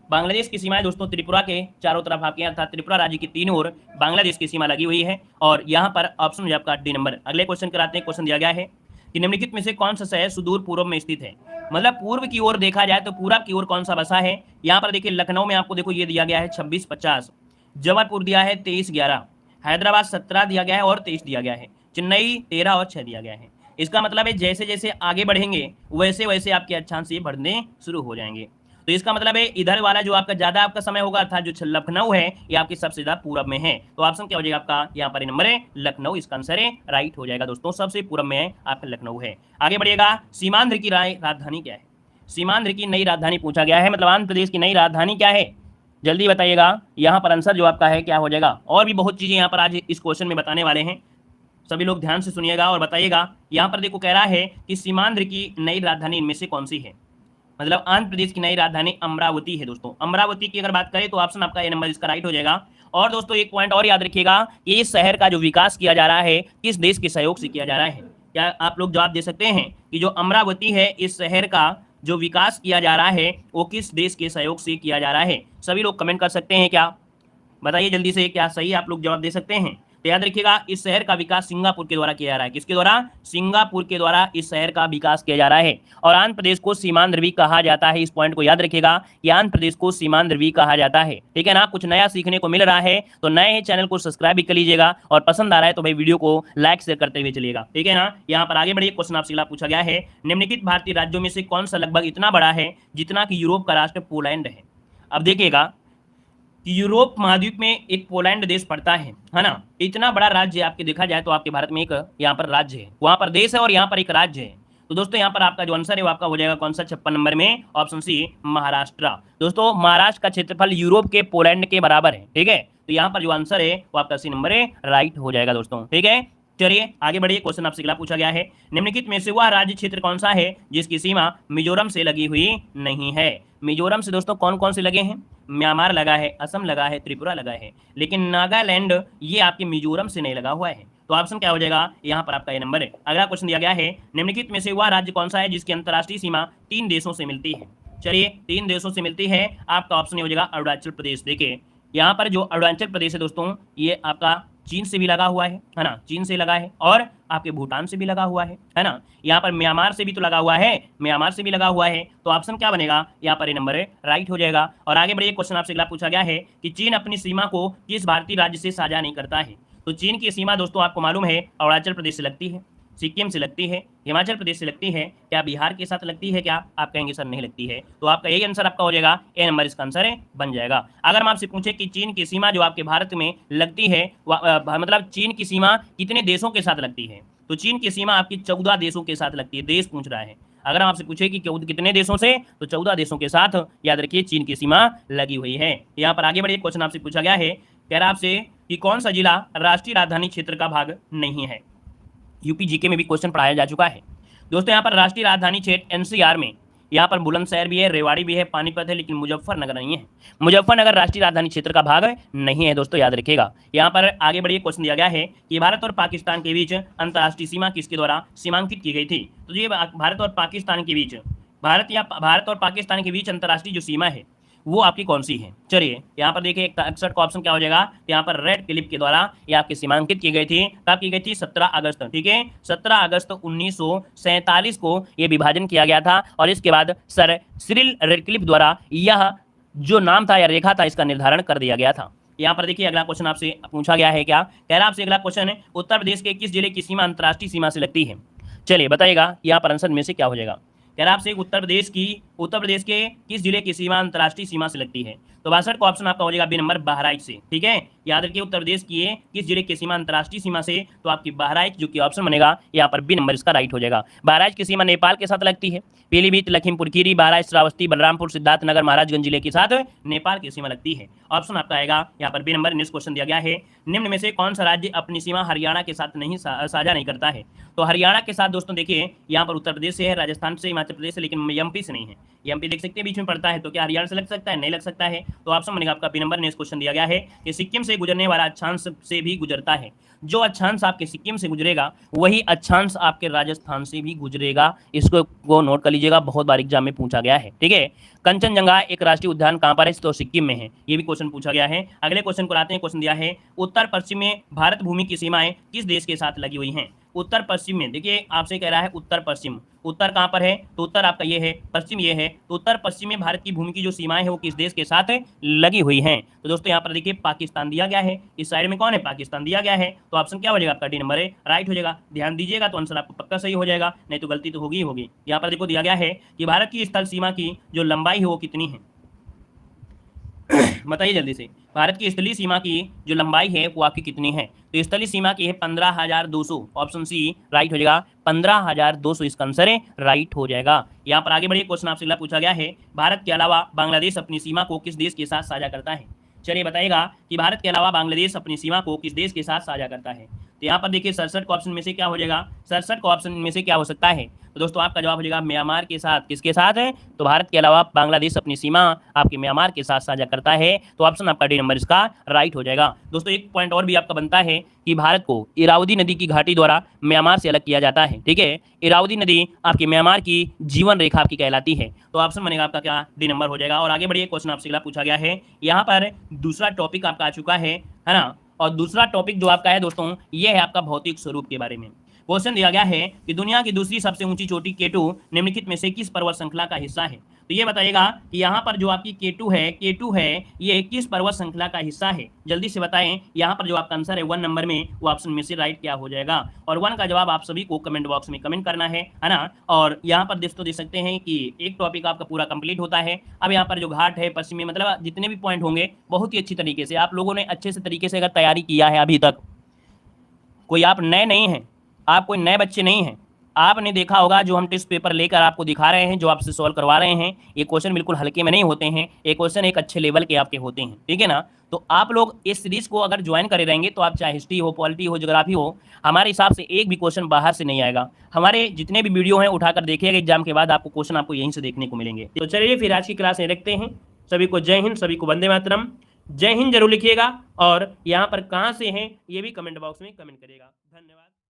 बांग्लादेश की सीमाएं दोस्तों त्रिपुरा के चारों तरफ आपके अर्थात त्रिपुरा राज्य की 3 ओर बांग्लादेश की सीमा लगी हुई है, और यहाँ पर ऑप्शन हो आपका डी नंबर। अगले क्वेश्चन कराते हैं। क्वेश्चन दिया गया है कि निम्नलिखित में से कौन सा शहर सुदूर पूर्व में स्थित है, मतलब पूर्व की ओर देखा जाए तो पूरब की ओर कौन सा बसा है। यहाँ पर देखिए लखनऊ में आपको देखो ये दिया गया है 2650, जबलपुर दिया है 2311, हैदराबाद 17 दिया गया है और 23 दिया गया है, चेन्नई 13 और 6 दिया गया है। इसका मतलब है जैसे जैसे आगे बढ़ेंगे वैसे वैसे आपके अक्षांश ये बढ़ने शुरू हो जाएंगे। तो इसका मतलब है इधर वाला जो आपका ज्यादा आपका समय होगा अर्थात जो लखनऊ है ये आपकी सबसे ज्यादा पूरब में है। तो ऑप्शन क्या हो जाएगा आपका, यहाँ पर नंबर है लखनऊ, इसका आंसर है राइट हो जाएगा दोस्तों, सबसे पूरब में आपका लखनऊ है। आगे बढ़िएगा, सीमांध्र की राजधानी क्या है। सीमांध्र की नई राजधानी पूछा गया है, मतलब आंध्र प्रदेश की नई राजधानी क्या है, जल्दी बताइएगा। यहाँ पर आंसर जो आपका है क्या हो जाएगा। और भी बहुत चीजें यहाँ पर आज इस क्वेश्चन में बताने वाले हैं, सभी लोग ध्यान से सुनिएगा और बताइएगा। यहाँ पर देखो कह रहा है कि सीमांध्र की नई राजधानी इनमें से कौन सी है, मतलब आंध्र प्रदेश की नई राजधानी अमरावती है दोस्तों। अमरावती की अगर बात करें तो ऑप्शन आपका ए नंबर इसका राइट हो जाएगा। और दोस्तों एक पॉइंट और याद रखिएगा, ये शहर का जो विकास किया जा रहा है किस देश के सहयोग से किया जा रहा है। क्या आप लोग जवाब दे सकते हैं कि जो अमरावती है इस शहर का जो विकास किया जा रहा है वो किस देश के सहयोग से किया जा रहा है। सभी लोग कमेंट कर सकते हैं, क्या बताइए जल्दी से, क्या सही आप लोग जवाब दे सकते हैं। तो याद रखिएगा इस शहर का विकास सिंगापुर के द्वारा किया जा रहा है। किसके द्वारा, सिंगापुर के द्वारा इस शहर का विकास किया जा रहा है। और आंध्र प्रदेश को सीमांध्र भी कहा जाता है, इस पॉइंट को याद रखिएगा कि आंध्र प्रदेश को सीमांध्र भी कहा जाता है, ठीक है ना। कुछ नया सीखने को मिल रहा है तो नए हैं चैनल को सब्सक्राइब भी कर लीजिएगा, और पसंद आ रहा है तो भाई वीडियो को लाइक शेयर करते हुए चलिएगा, ठीक है ना। यहाँ पर आगे बढ़िए, क्वेश्चन आपसे पूछा गया है, निम्नलिखित भारतीय राज्यों में से कौन सा लगभग इतना बड़ा है जितना कि यूरोप का राष्ट्र पोलैंड है। अब देखिएगा यूरोप महाद्वीप में एक पोलैंड देश पड़ता है ना। इतना बड़ा राज्य आपके देखा जाए तो आपके भारत में एक यहाँ पर राज्य है, वहां पर देश है और यहाँ पर एक राज्य है। तो दोस्तों यहाँ पर आपका जो आंसर है वो आपका हो जाएगा कौन सा, 56 नंबर में, ऑप्शन सी महाराष्ट्र। दोस्तों महाराष्ट्र का क्षेत्रफल यूरोप के पोलैंड के बराबर है, ठीक है। तो यहाँ पर जो आंसर है वो आपका सी नंबर है, राइट हो जाएगा दोस्तों, ठीक है। चलिए आगे बढ़िए, क्वेश्चन आपसे अगला पूछा गया है, निम्नलिखित में से वह राज्य क्षेत्र कौन सा है जिसकी सीमा मिजोरम से लगी हुई नहीं है। मिजोरम से दोस्तों कौन कौन से लगे हैं, म्यांमार लगा है, असम लगा है, त्रिपुरा लगा है, लेकिन नागालैंड ये आपके मिजोरम से नहीं लगा हुआ है। तो ऑप्शन क्या हो जाएगा, यहाँ पर आपका ये नंबर है। अगला क्वेश्चन दिया गया है, निम्नलिखित में से वह राज्य कौन सा है जिसकी अंतर्राष्ट्रीय सीमा 3 देशों से मिलती है। चलिए 3 देशों से मिलती है, आपका ऑप्शन हो जाएगा अरुणाचल प्रदेश। देखिए यहाँ पर जो अरुणाचल प्रदेश है दोस्तों ये आपका चीन से भी लगा हुआ है ना, चीन से लगा है, और आपके भूटान से भी लगा हुआ है ना। यहाँ पर म्यांमार से भी तो लगा हुआ है, म्यांमार से भी लगा हुआ है। तो ऑप्शन क्या बनेगा, यहाँ पर ये नंबर है, राइट हो जाएगा। और आगे बढ़िए, क्वेश्चन आपसे अगला पूछा गया है कि चीन अपनी सीमा को किस भारतीय राज्य से साझा नहीं करता है। तो चीन की सीमा दोस्तों आपको मालूम है अरुणाचल प्रदेश से लगती है, सिक्किम से लगती है, हिमाचल प्रदेश से लगती है, क्या बिहार के साथ लगती है? क्या आप कहेंगे सर नहीं लगती है? तो आपका यही आंसर आपका हो जाएगा, ए नंबर इसका आंसर बन जाएगा। अगर हम आपसे पूछे कि चीन की सीमा जो आपके भारत में लगती है मतलब चीन की सीमा कितने देशों के साथ लगती है, तो चीन की सीमा आपकी 14 देशों के साथ लगती है। देश पूछ रहा है। अगर हम आपसे पूछे कि कितने देशों से, तो 14 देशों के साथ याद रखिए चीन की सीमा लगी हुई है। यहाँ पर आगे बढ़िए, क्वेश्चन आपसे पूछा गया है, कह रहा आपसे कि कौन सा जिला राष्ट्रीय राजधानी क्षेत्र का भाग नहीं है। यूपी जीके में भी क्वेश्चन पढ़ाया जा चुका है दोस्तों। यहाँ पर राष्ट्रीय राजधानी क्षेत्र एनसीआर में यहाँ पर बुलंदशहर भी है, रेवाड़ी भी है, पानीपत है, लेकिन मुजफ्फरनगर नहीं है। मुजफ्फरनगर राष्ट्रीय राजधानी क्षेत्र का भाग नहीं है दोस्तों, याद रखिएगा। यहाँ पर आगे बढ़िए, क्वेश्चन दिया गया है कि भारत और पाकिस्तान के बीच अंतर्राष्ट्रीय सीमा किसके द्वारा सीमांकित की गई थी। तो ये भारत और पाकिस्तान के बीच, भारत और पाकिस्तान के बीच अंतर्राष्ट्रीय जो सीमा है वो आपकी कौन सी है। चलिए यहाँ पर देखिए 61 का ऑप्शन क्या हो जाएगा, यहाँ पर रेड क्लिप के द्वारा ये आपकी सीमांकित की गई थी। कब की गई थी? 17 अगस्त, ठीक है, 17 अगस्त 1947 को ये विभाजन किया गया था। और इसके बाद सर सिरिल रेडक्लिफ द्वारा यह जो नाम था या रेखा था इसका निर्धारण कर दिया गया था। यहाँ पर देखिए अगला क्वेश्चन आपसे पूछा गया है, क्या कह रहा आपसे अगला क्वेश्चन है, उत्तर प्रदेश के किस जिले की सीमा अंतर्राष्ट्रीय सीमा से लगती है। चलिए बताइएगा यहाँ पर आंसर में से क्या हो जाएगा। कह रहा आपसे उत्तर प्रदेश के किस जिले की सीमा अंतर्राष्ट्रीय सीमा से लगती है। तो 62 का ऑप्शन आपका हो जाएगा बी नंबर, बहराइच से, ठीक है। याद रखिए उत्तर प्रदेश की किस जिले की सीमा अंतर्राष्ट्रीय सीमा से, तो आपकी बहराइच जो कि ऑप्शन बनेगा यहाँ पर बी नंबर इसका राइट हो जाएगा। बहराइच की सीमा नेपाल के साथ लगती है। पीलीभीत, लखीमपुर खीरी, बहराइच, श्रावस्ती, बलरामपुर, सिद्धार्थनगर, महाराजगंज जिले के साथ नेपाल की सीमा लगती है। ऑप्शन आपका आएगा यहाँ पर बी नंबर। नेक्स्ट क्वेश्चन दिया गया है, निम्न में से कौन सा राज्य अपनी सीमा हरियाणा के साथ नहीं साझा नहीं करता है। तो हरियाणा के साथ दोस्तों देखिए यहाँ पर उत्तर प्रदेश से है, राजस्थान से, हिमाचल प्रदेश से, लेकिन एमपी से नहीं है। एमपी देख सकते हैं बीच में पड़ता है, तो क्या हरियाणा से लग सकता है? नहीं लग सकता है। तो ऑप्शन बनेगा आपका बी नंबर। नेक्स्ट क्वेश्चन दिया गया है कि सिक्किम से गुजरने वाला अक्षांश से भी गुजरता है। जो अक्षांश आपके सिक्किम से गुजरेगा वही अक्षांश आपके राजस्थान से भी गुजरेगा। इसको नोट कर लीजिएगा, बहुत बार एग्जाम में पूछा गया है, ठीक है। कंचनजंगा एक राष्ट्रीय उद्यान कहां पर है, तो सिक्किम में है। ये भी क्वेश्चन पूछा गया है। अगले क्वेश्चन को आते हैं। क्वेश्चन दिया है, उत्तर पश्चिम में भारत भूमि की सीमाएं किस देश के साथ लगी हुई हैं। उत्तर पश्चिम में देखिए आपसे कह रहा है उत्तर पश्चिम, उत्तर कहां पर है, तो उत्तर आपका ये है, पश्चिम ये है। तो उत्तर पश्चिम में भारत की भूमि की जो सीमाएं है वो किस देश के साथ लगी हुई हैं। तो दोस्तों यहाँ पर देखिए पाकिस्तान दिया गया है, इस साइड में कौन है, पाकिस्तान दिया गया है। तो ऑप्शन क्या हो जाएगा आपका, डी नंबर है, राइट हो जाएगा। ध्यान दीजिएगा तो आंसर आपको पक्का सही हो जाएगा, नहीं तो गलती तो होगी ही होगी। यहाँ पर देखो दिया गया है कि भारत की स्थल सीमा की जो लंबाई है वो कितनी है, बताइए जल्दी से। भारत की स्थलीय सीमा की जो लंबाई है वो आपकी कितनी है, तो स्थलीय सीमा की है 15,200। ऑप्शन सी राइट हो जाएगा, 15,200 इसका आंसर है, राइट हो जाएगा। यहाँ पर आगे बढ़िए, क्वेश्चन आपसे अगला पूछा गया है, भारत के अलावा बांग्लादेश अपनी सीमा को किस देश के साथ साझा करता है। चलिए बताइएगा कि भारत के अलावा बांग्लादेश अपनी सीमा को किस देश के साथ साझा करता है। तो यहाँ पर देखिए 67 ऑप्शन में से क्या हो जाएगा, 67 ऑप्शन में से क्या हो सकता है। तो दोस्तों आपका जवाब हो जाएगा म्यांमार के साथ। किसके साथ है, तो भारत के अलावा बांग्लादेश अपनी सीमा आपके म्यांमार के साथ साझा करता है। तो ऑप्शन आपका डी नंबर इसका राइट हो जाएगा। दोस्तों एक पॉइंट और भी आपका बनता है कि भारत को इरावदी नदी की घाटी द्वारा म्यांमार से अलग किया जाता है, ठीक है। इरावदी नदी आपकी म्यांमार की जीवन रेखा आपकी कहलाती है। तो ऑप्शन बनेगा आपका क्या, डी नंबर हो जाएगा। और आगे बढ़िए, क्वेश्चन आपसे अगला पूछा गया है, यहाँ पर दूसरा टॉपिक आपका आ चुका है ना। और दूसरा टॉपिक जो आपका है दोस्तों ये है आपका भौतिक स्वरूप के बारे में। क्वेश्चन दिया गया है कि दुनिया की दूसरी सबसे ऊंची चोटी केटू निम्नलिखित में से किस पर्वत श्रृंखला का हिस्सा है। तो ये बताइएगा कि यहाँ पर जो आपकी केटू है ये किस पर्वत श्रृंखला का हिस्सा है, जल्दी से बताएं। यहाँ पर जो आपका आंसर है 1 नंबर में, वो ऑप्शन में से राइट क्या हो जाएगा। और 1 का जवाब आप सभी को कमेंट बॉक्स में कमेंट करना है ना। और यहाँ पर दोस्तों देख सकते हैं कि एक टॉपिक आपका पूरा कंप्लीट होता है। अब यहाँ पर जो घाट है पश्चिमी, मतलब जितने भी पॉइंट होंगे बहुत ही अच्छी तरीके से आप लोगों ने अच्छे से तरीके से अगर तैयारी किया है अभी तक, कोई आप नए नहीं हैं, आप कोई नए बच्चे नहीं हैं, आपने देखा होगा जो हम टेस्ट पेपर लेकर आपको दिखा रहे हैं, जो आपसे सॉल्व करवा रहे हैं, ये क्वेश्चन बिल्कुल हल्के में नहीं होते हैं। ये क्वेश्चन एक अच्छे लेवल के आपके होते हैं, ठीक है ना। तो आप लोग इस सीरीज को अगर ज्वाइन करे रहेंगे तो आप चाहे हिस्ट्री हो, पॉलिटी हो, ज्योग्राफी हो, हमारे हिसाब से एक भी क्वेश्चन बाहर से नहीं आएगा। हमारे जितने भी वीडियो हैं उठाकर देखिएगा, एग्जाम के बाद आपको क्वेश्चन आपको यहीं से देखने को मिलेंगे। तो चलिए फिर आज की क्लास में रखते हैं। सभी को जय हिंद, सभी को वंदे मातरम। जय हिंद जरूर लिखिएगा और यहाँ पर कहाँ से हैं ये भी कमेंट बॉक्स में कमेंट करिएगा। धन्यवाद।